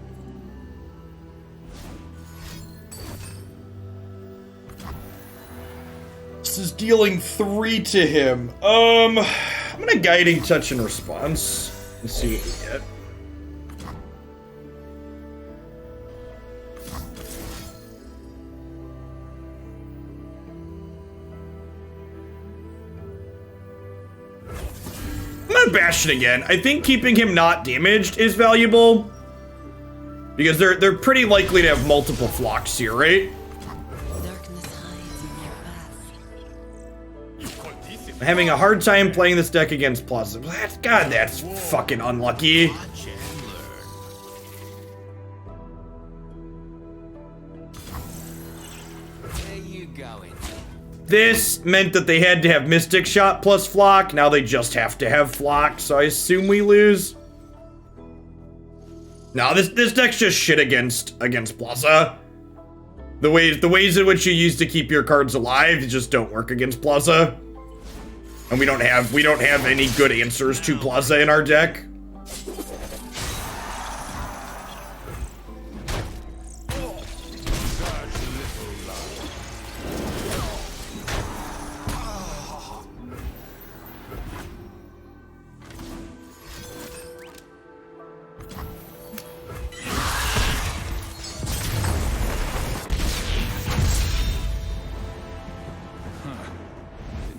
This is dealing 3 to him. I'm gonna Guiding Touch in response. Let's see what we get. I'm gonna bash it again. I think keeping him not damaged is valuable. Because they're pretty likely to have multiple flocks here, right? Darkness hides in their path. I'm having a hard time playing this deck against Plaza. God, that's fucking unlucky. Where you going? This meant that they had to have Mystic Shot plus Flock. Now they just have to have Flock, so I assume we lose. No, this deck's just shit against Plaza. The ways in which you use to keep your cards alive just don't work against Plaza. And we don't have any good answers to Plaza in our deck.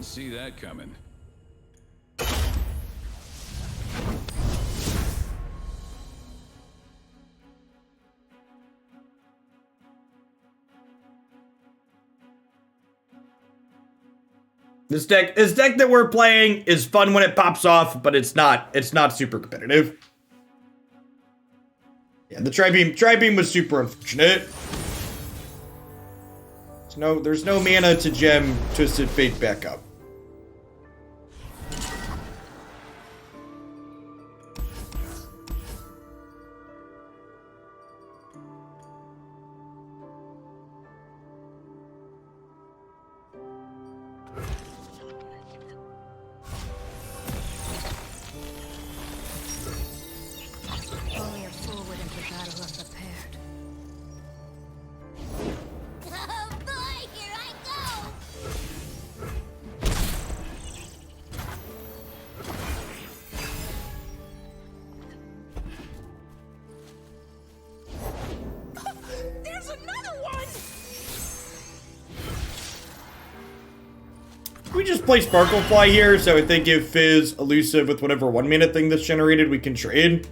See that coming. This deck that we're playing is fun when it pops off, but it's not super competitive. Yeah, the Tri-Beam was super unfortunate. There's no mana to gem Twisted Fate back up. Only a fool would enter battle unprepared. Oh boy, here I go! There's another one! We just play Sparklefly here, so I think if Fizz elusive with whatever 1 mana thing that's generated, we can trade.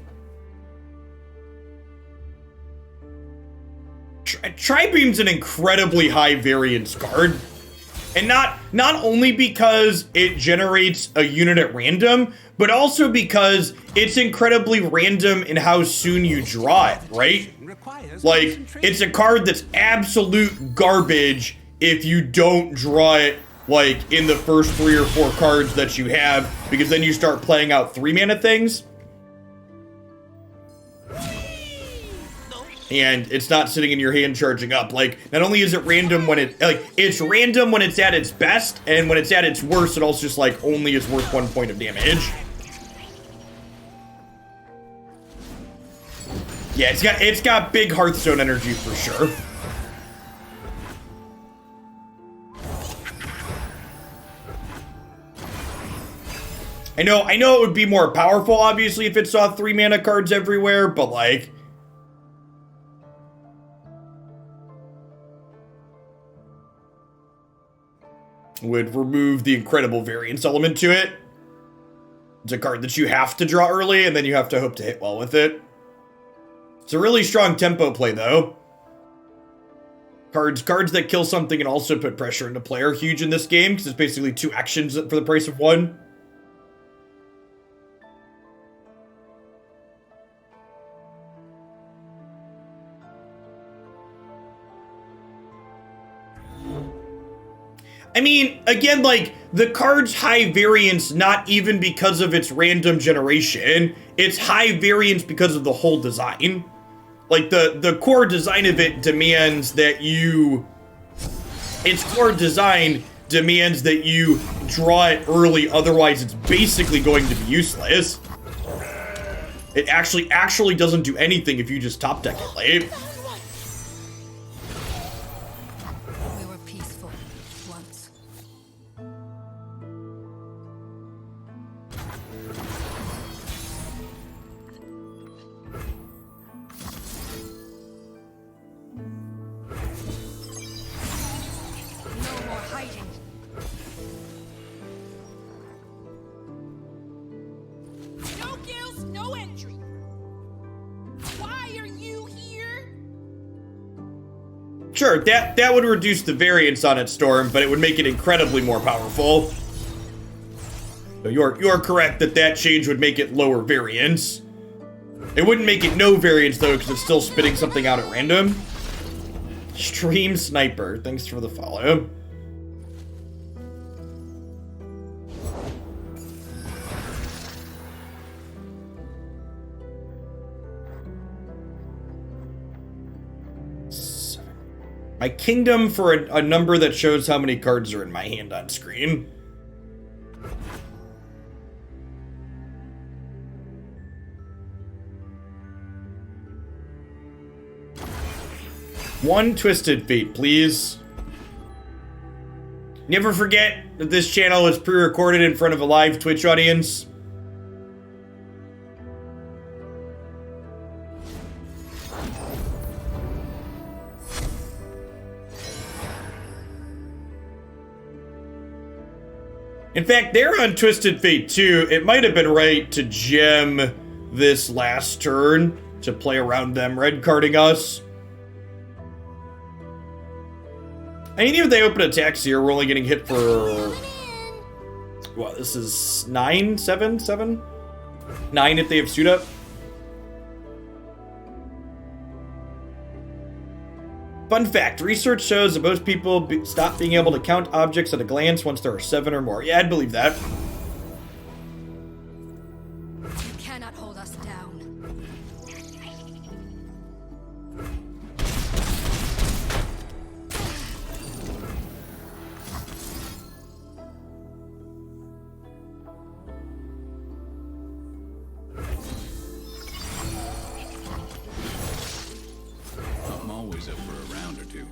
Tri-Beam's an incredibly high variance card. And not only because it generates a unit at random, but also because it's incredibly random in how soon you draw it, right? Like, it's a card that's absolute garbage if you don't draw it, like, in the first 3 or 4 cards that you have, because then you start playing out 3 mana things. And it's not sitting in your hand charging up. Like, not only is it random when it's random when it's at its best, and when it's at its worst, it also just, like, only is worth 1 point of damage. Yeah, it's got big Hearthstone energy for sure. I know it would be more powerful, obviously, if it saw 3 mana cards everywhere, but like... would remove the incredible variance element to it. It's a card that you have to draw early, and then you have to hope to hit well with it. It's a really strong tempo play, though. Cards that kill something and also put pressure into play are huge in this game, because it's basically 2 actions for the price of 1. I mean, again, like, the card's high variance not even because of its random generation. It's high variance because of the whole design. Like, the core design of it demands that you... its core design demands that you draw it early, otherwise it's basically going to be useless. It actually doesn't do anything if you just top deck it late. We were peaceful once. No more hiding. No kills, no entry. Why are you here? Sure, that would reduce the variance on its Storm, but it would make it incredibly more powerful. So you're correct that change would make it lower variance. It wouldn't make it no variance, though, because it's still spitting something out at random. Stream Sniper, thanks for the follow. My kingdom for a number that shows how many cards are in my hand on screen. One Twisted Fate, please. Never forget that this channel is pre-recorded in front of a live Twitch audience. In fact, they're on Twisted Fate too. It might have been right to gem this last turn to play around them red carding us. I mean, even if they open attacks here, we're only getting hit for... what, this is 9? 7? 7? 9 if they have suit up. Fun fact, research shows that most people stop being able to count objects at a glance once there are 7 or more. Yeah, I'd believe that. You cannot hold us down. I'm always up for a round or two.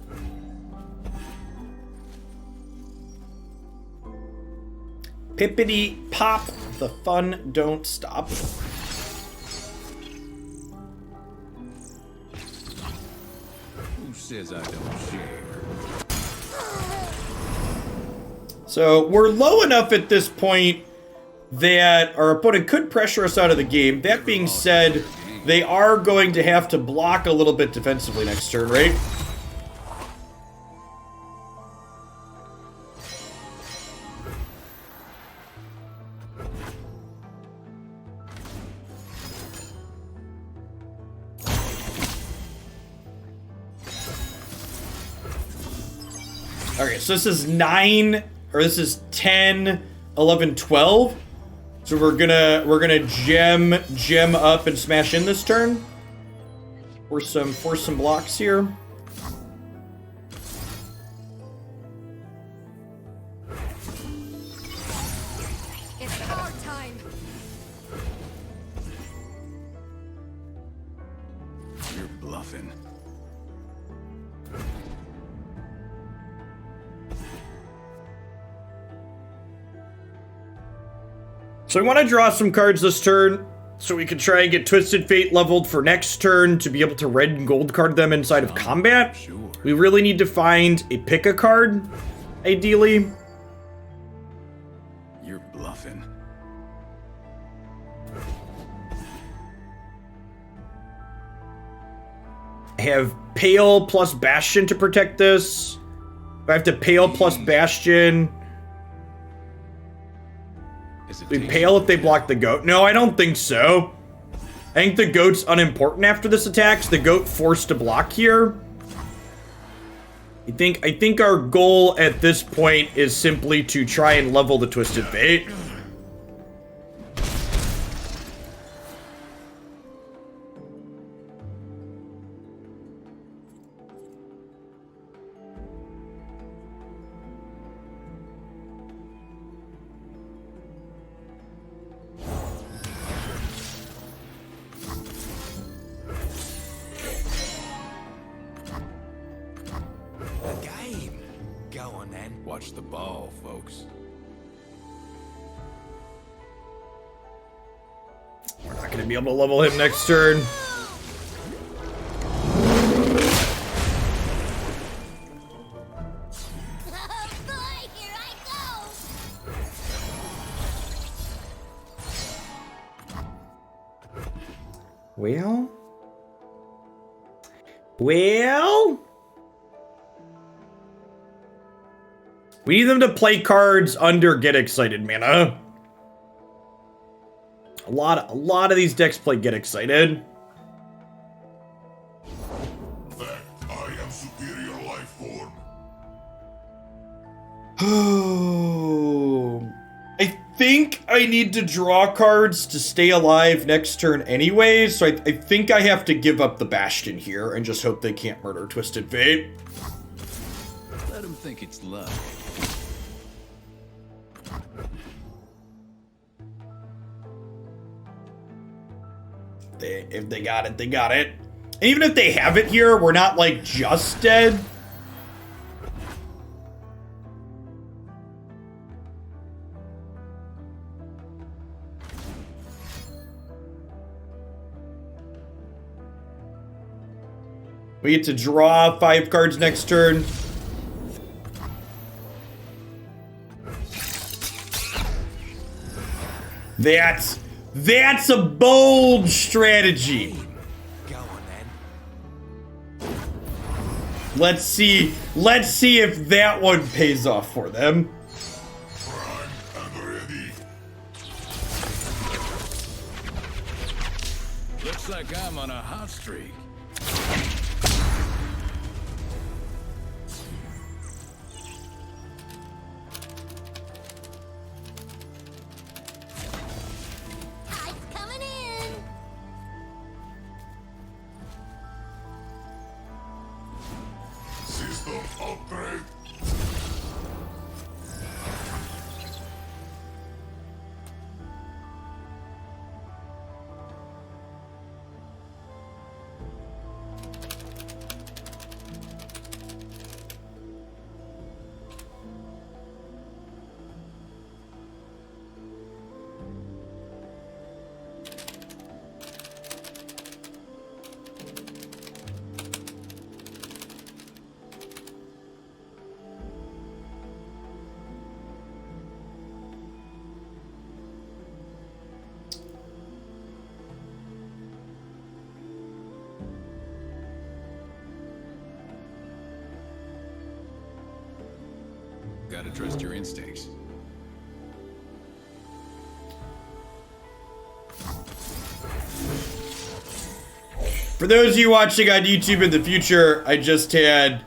Pippity pop, the fun don't stop. Who says I don't share? So we're low enough at this point that our opponent could pressure us out of the game. That being said, they are going to have to block a little bit defensively next turn, right? Okay, so this is 9, or this is 10, 11, 12. So we're gonna gem up and smash in this turn. Force some blocks here. It's our time. You're bluffing. So we want to draw some cards this turn so we can try and get Twisted Fate leveled for next turn to be able to red and gold card them inside of combat. Sure. We really need to find a pick a card, ideally. You're bluffing. I have Pale plus Bastion to protect this. I have to Pale plus Bastion. We Pale if they block the goat. No, I don't think so. I think the goat's unimportant after this attack. So the goat forced to block here. I think our goal at this point is simply to try and level the Twisted Fate. Game. Go on then. Watch the ball, folks. We're not going to be able to level him next turn. Well, we need them to play cards under Get Excited mana. A lot of these decks play Get Excited. Fact, I am superior life form. I think I need to draw cards to stay alive next turn anyway, so I think I have to give up the Bastion here and just hope they can't murder Twisted Fate. Let him think it's luck. If they got it, they got it. And even if they have it here, we're not, like, just dead. We get to draw 5 cards next turn. That's a bold strategy. Go on then. Let's see if that one pays off for them. Prime and ready. Looks like I'm on a hot streak. Tide's coming in. System upgrade. Gotta trust your instincts. For those of you watching on YouTube in the future, I just had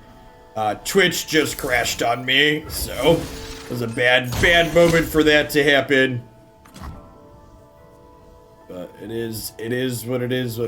Twitch just crashed on me, so it was a bad moment for that to happen. But it is what it is.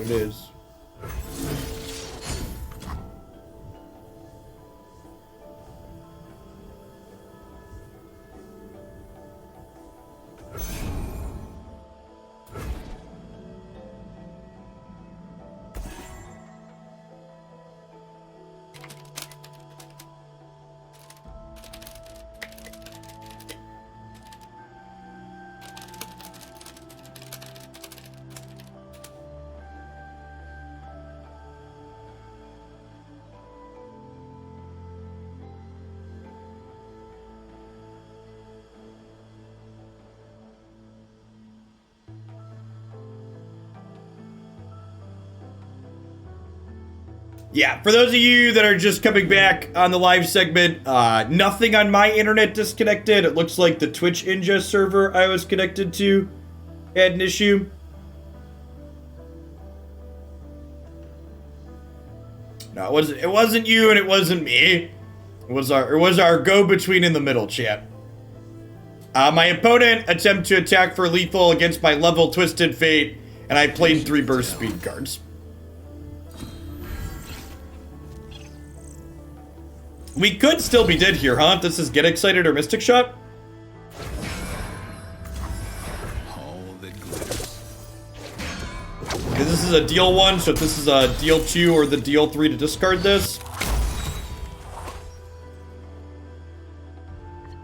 Yeah, for those of you that are just coming back on the live segment, nothing on my internet disconnected. It looks like the Twitch Inja server I was connected to had an issue. No, it wasn't you and it wasn't me. It was our go-between in the middle, chat. My opponent attempted to attack for lethal against my level Twisted Fate, and I played 3 burst speed cards. We could still be dead here, huh? This is Get Excited or Mystic Shot? All that glitters. Because this is a deal 1, so if this is a deal 2 or the deal 3 to discard this.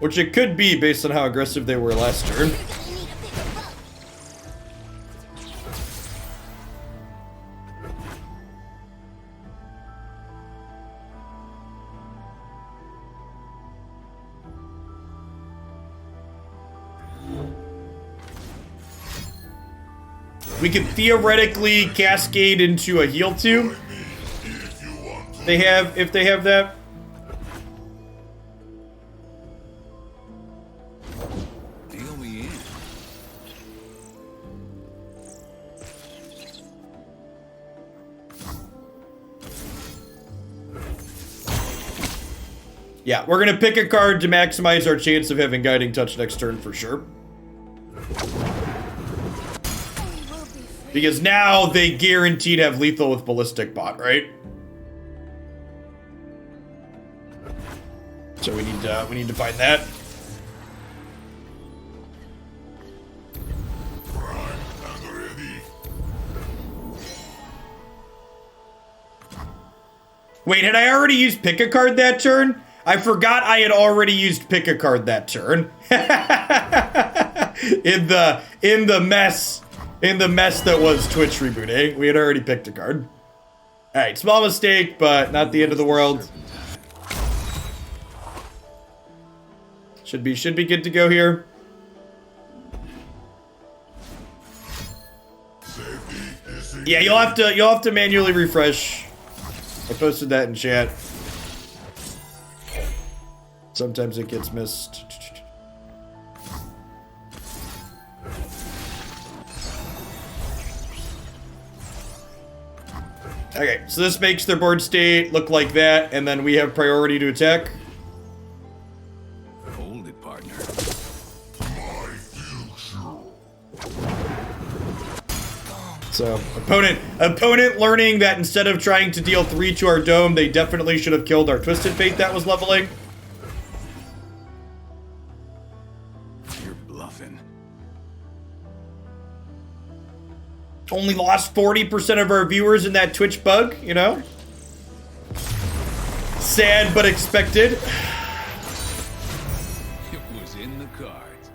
Which it could be based on how aggressive they were last turn. You're gonna need a bigger boat. We could theoretically cascade into a heal 2. If you want to. If they have that. Deal me in. Yeah, we're gonna pick a card to maximize our chance of having Guiding Touch next turn for sure. Because now they guaranteed have lethal with Ballistic Bot, right? So we need to find that. Prime and ready. Wait, had I already used pick a card that turn? I forgot I had already used pick a card that turn. in the mess that was Twitch rebooting, we had already picked a card. All right, small mistake, but not the end of the world. Should be good to go here. Safety is Yeah, you'll have to manually refresh. I posted that in chat. Sometimes it gets missed. Okay, so this makes their board state look like that, and then we have priority to attack. Hold it, partner. my future. So, opponent learning that instead of trying to deal 3 to our dome, they definitely should have killed our Twisted Fate that was leveling. You're bluffing. Only lost 40% of our viewers in that Twitch bug, you know? Sad but expected. It was in the cards.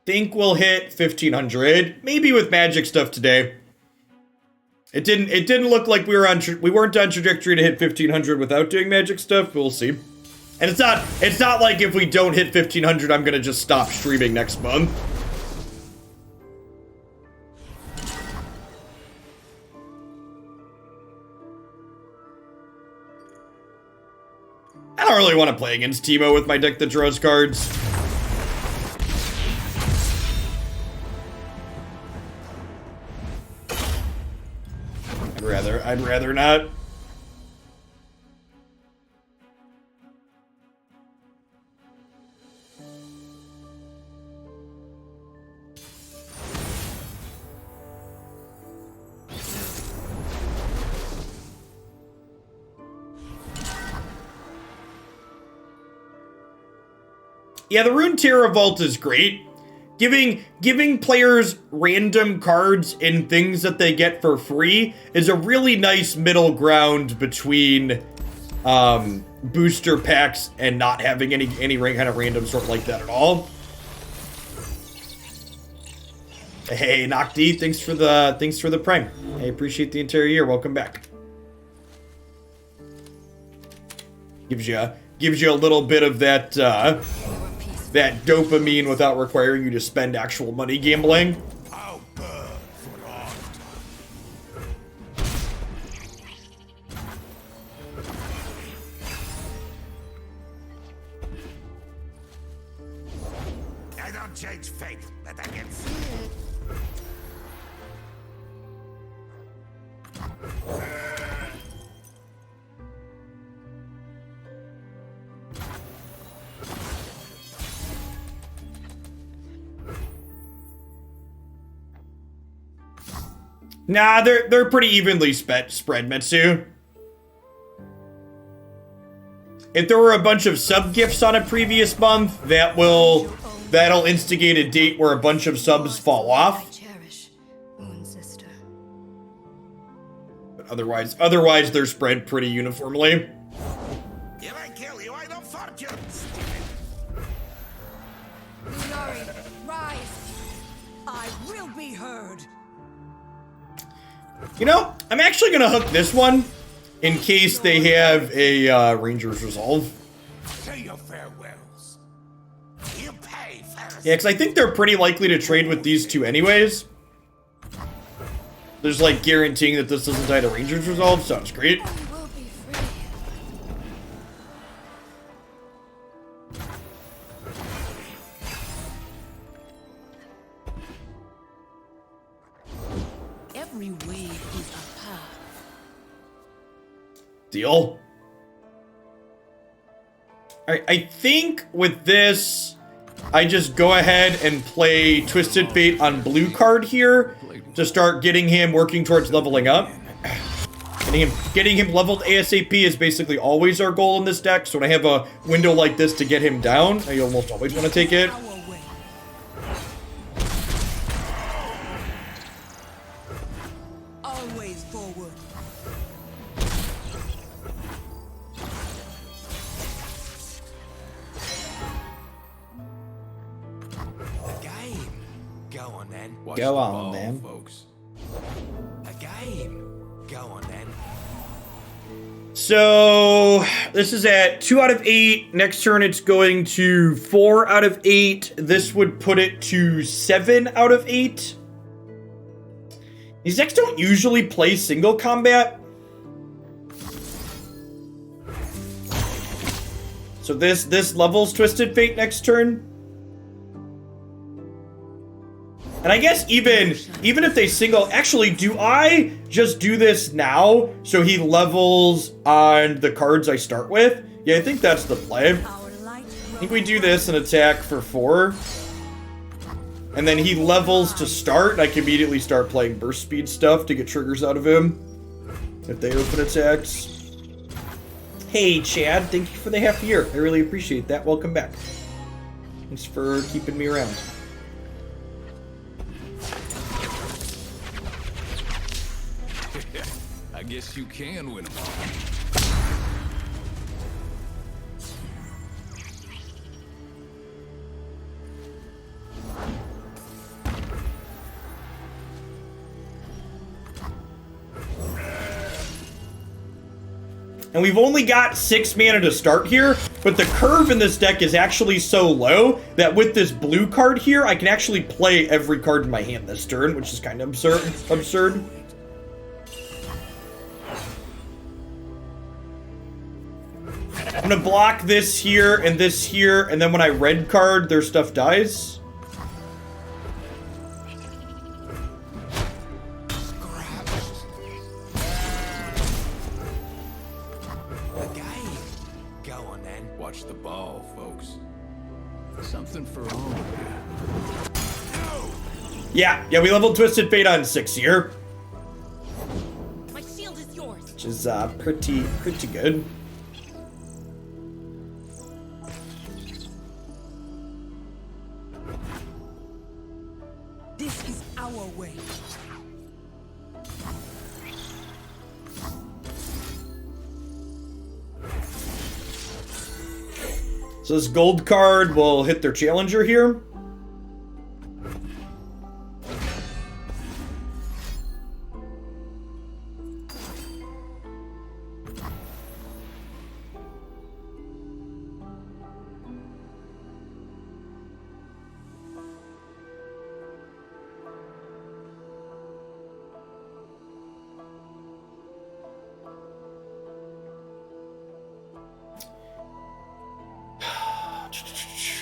Think we'll hit 1500, maybe with magic stuff today. It didn't look like we weren't on trajectory to hit 1500 without doing magic stuff, but we'll see. And it's not like if we don't hit 1500, I'm gonna just stop streaming next month. I don't really want to play against Teemo with my deck that draws cards. I'd rather not. Yeah, the Runeterra Vault is great. Giving players random cards and things that they get for free is a really nice middle ground between booster packs and not having any kind of random sort like that at all. Hey, Nocti, thanks for the prime. I appreciate the entire year. Welcome back. Gives you a little bit of that that dopamine without requiring you to spend actual money gambling. I'll burn for art. I don't change fate, but I can see it. Nah, they're pretty evenly spread, Metsu. If there were a bunch of sub gifts on a previous month, that'll instigate a date where a bunch of subs fall I off. cherish, Moon Sister. But otherwise they're spread pretty uniformly. If I kill you, I don't fortune. Lunari, rise! I will be heard! You know, I'm actually gonna hook this one in case they have a Ranger's Resolve. Say your farewells. You pay first. Yeah, because I think they're pretty likely to trade with these two anyways. There's like guaranteeing that this doesn't die to Ranger's Resolve. Sounds great. We will be free. Every way is a path. Deal. Alright, I think with this, I just go ahead and play Twisted Fate on blue card here to start getting him working towards leveling up. Getting him leveled ASAP is basically always our goal in this deck, so when I have a window like this to get him down, I almost always want to take it. Our way. Always forward. A game. Go on then. Watch Go the on, ball, man. folks. A game. Go on then. So, this is at 2 out of 8. Next turn, it's going to 4 out of 8. This would put it to 7 out of 8. These decks don't usually play single combat. So this levels Twisted Fate next turn. And I guess even if they single, actually, do I just do this now so he levels on the cards I start with? Yeah, I think that's the play. Our light I think we do this and attack for 4. And then he levels to start, and I can immediately start playing burst speed stuff to get triggers out of him if they open attacks. Hey, Chad, thank you for the half year. I really appreciate that. Welcome back. Thanks for keeping me around. I guess you can win them all. And we've only got 6 mana to start here, but the curve in this deck is actually so low that with this blue card here, I can actually play every card in my hand this turn, which is kind of absurd. I'm gonna block this here, and then when I red card, their stuff dies. A game. Go on then. Watch the ball, folks. Something for all of you. Yeah, we leveled Twisted Fate on 6 here, My shield is yours. which is pretty good. This is our way. So this gold card will hit their challenger here.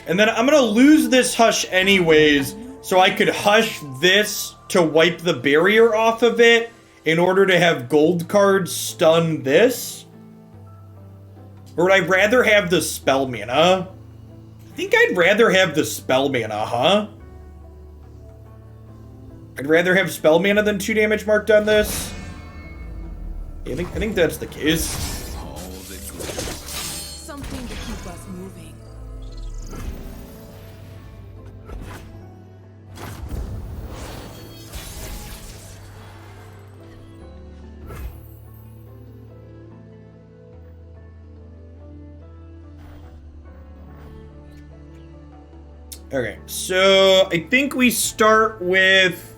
And then I'm gonna lose this Hush anyways, so I could Hush this to wipe the barrier off of it in order to have gold cards stun this. Or would I rather have the spell mana? I think I'd rather have the spell mana, huh? I'd rather have spell mana than 2 damage marked on this. Yeah, I think that's the case. All that glitters. Something to keep us moving. Okay, so I think we start with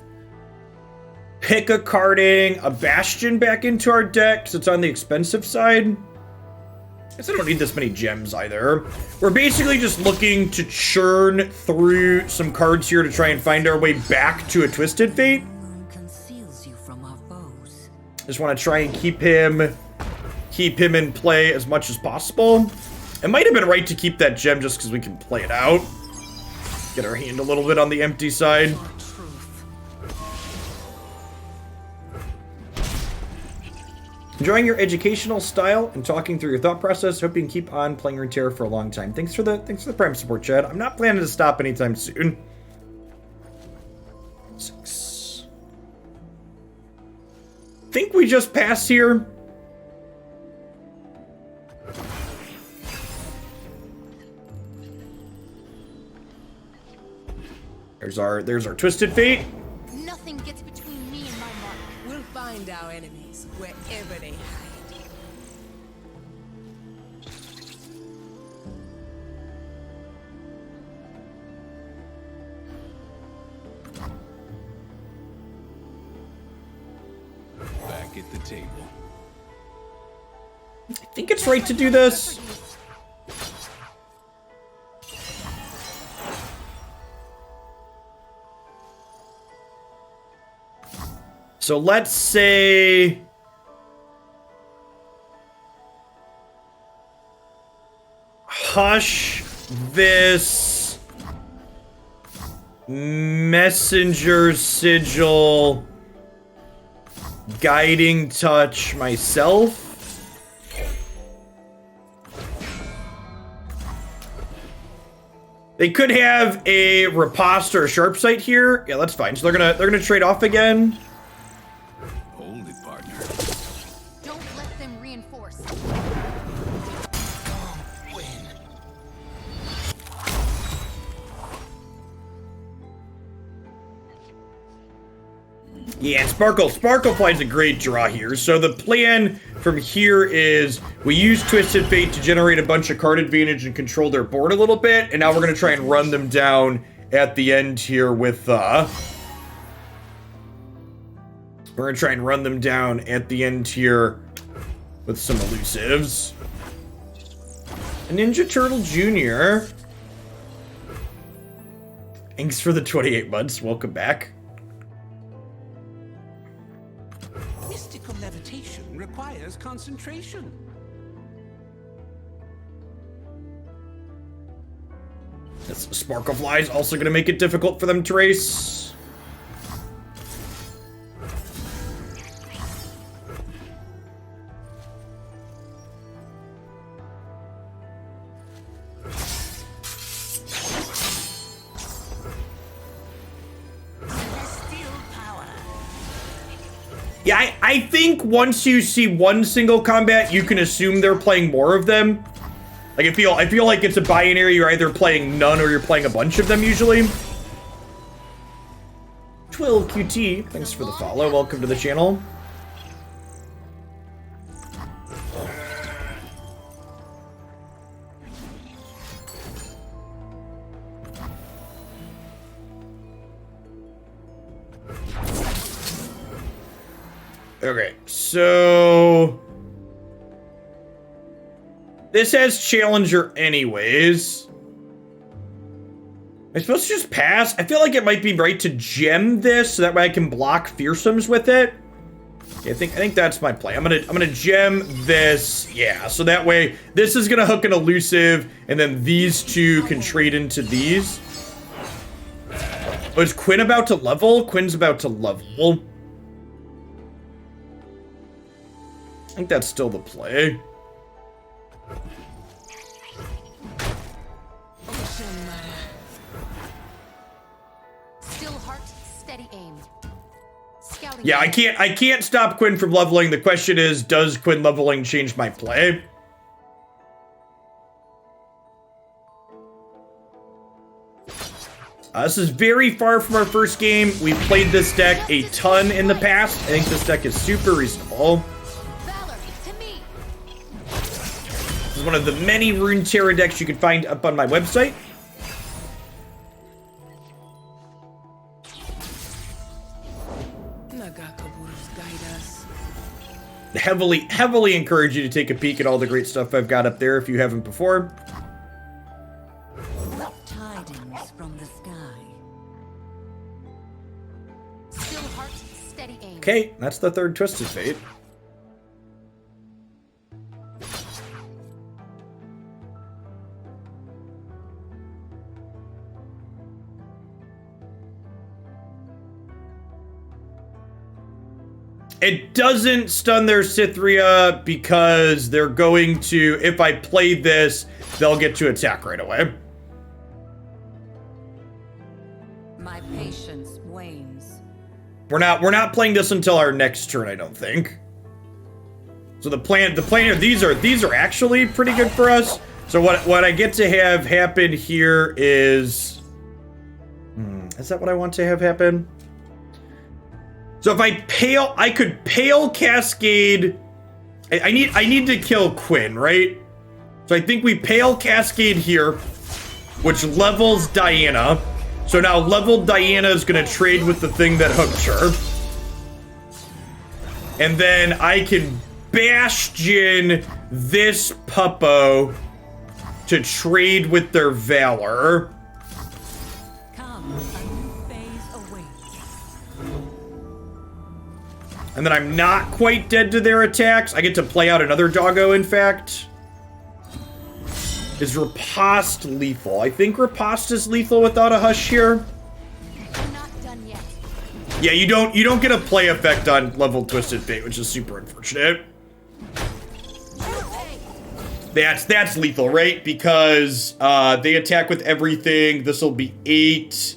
pick a carding a Bastion back into our deck, because it's on the expensive side. I guess I don't need this many gems either. We're basically just looking to churn through some cards here to try and find our way back to a Twisted Fate. Moon conceals you from our foes. Just want to try and keep him in play as much as possible. It might have been right to keep that gem just because we can play it out. Get our hand a little bit on the empty side. Enjoying your educational style and talking through your thought process. Hope you can keep on playing Runeterra for a long time. Thanks for the Prime support, Chad. I'm not planning to stop anytime soon. 6. Think we just pass here. There's our Twisted Fate. Nothing gets between me and my mark. We'll find our enemies wherever they hide. Back at the table. I think it's right to do this. So let's say Hush this Messenger Sigil Guiding Touch myself. They could have a Riposte or a Sharp Sight here. Yeah, that's fine. So they're gonna trade off again. Hold it, partner. Don't let them reinforce. Yeah, Sparklefly's a great draw here. So the plan from here is we use Twisted Fate to generate a bunch of card advantage and control their board a little bit, and now we're gonna try and run them down at the end here with a some elusives. A Ninja Turtle Jr. Thanks for the 28 months. Welcome back. Mystical levitation requires concentration. This Sparklefly is also going to make it difficult for them to race. Yeah, I think once you see one single combat, you can assume they're playing more of them. Like, I feel like it's a binary. You're either playing none or you're playing a bunch of them usually. Twill QT, thanks for the follow. Welcome to the channel. Okay, so this has Challenger anyways. Am I supposed to just pass? I feel like it might be right to gem this so that way I can block Fearsomes with it. I think that's my play. I'm gonna gem this. Yeah, so that way this is gonna hook an elusive, and then these two can trade into these. Oh, is Quinn about to level? Quinn's about to level. I think that's still the play. Still heart, steady aim. Scouting. Yeah, I can't stop Quinn from leveling. The question is, does Quinn leveling change my play? This is very far from our first game. We've played this deck a ton in the past. I think this deck is super reasonable. Valor to me. This is one of the many Runeterra decks you can find up on my website. Heavily encourage you to take a peek at all the great stuff I've got up there if you haven't before. Tidings from the sky. Still heart, steady aim. Okay, that's the third Twisted Fate. It doesn't stun their Cythria because they're going to, if I play this, they'll get to attack right away. My patience wanes. We're not playing this until our next turn, I don't think. So the plan here, these are actually pretty good for us. So what I get to have happen here is that what I want to have happen? So if I could Pale Cascade. I need to kill Quinn, right? So I think we Pale Cascade here, which levels Diana. So now leveled Diana is gonna trade with the thing that hooked her. And then I can Bastion this Puppo to trade with their Valor. Come, a new phase awaits. And then I'm not quite dead to their attacks. I get to play out another doggo, in fact. Is Riposte lethal? I think Riposte is lethal without a Hush here. I'm not done yet. Yeah, you don't get a play effect on level Twisted Fate, which is super unfortunate. That's lethal, right? Because they attack with everything. This will be 8,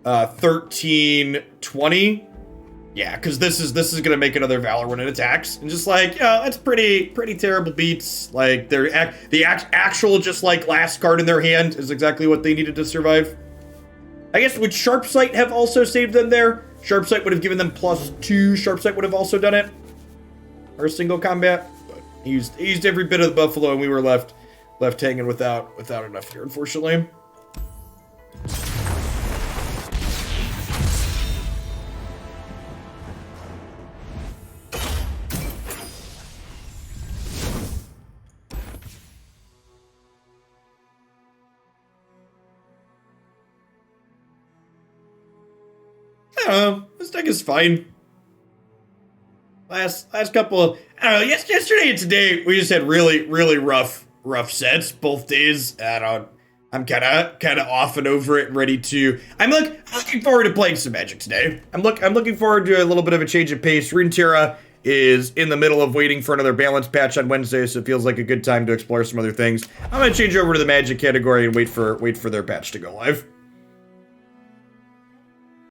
13, 20. Yeah, because this is gonna make another Valor when it attacks, and just like, yeah, that's pretty terrible beats. Like the actual just like last card in their hand is exactly what they needed to survive. I guess would Sharpsight have also saved them there? Sharpsight would have given them +2. Sharpsight would have also done it, or a single combat. But he used every bit of the buffalo, and we were left hanging without enough here, unfortunately. I don't know. This deck is fine. Last couple, I don't know. Yesterday and today we just had really rough sets both days. I'm kind of off and over it and ready to. I'm looking forward to playing some Magic today. I'm looking forward to a little bit of a change of pace. Runeterra is in the middle of waiting for another balance patch on Wednesday, so it feels like a good time to explore some other things. I'm gonna change over to the Magic category and wait for their patch to go live.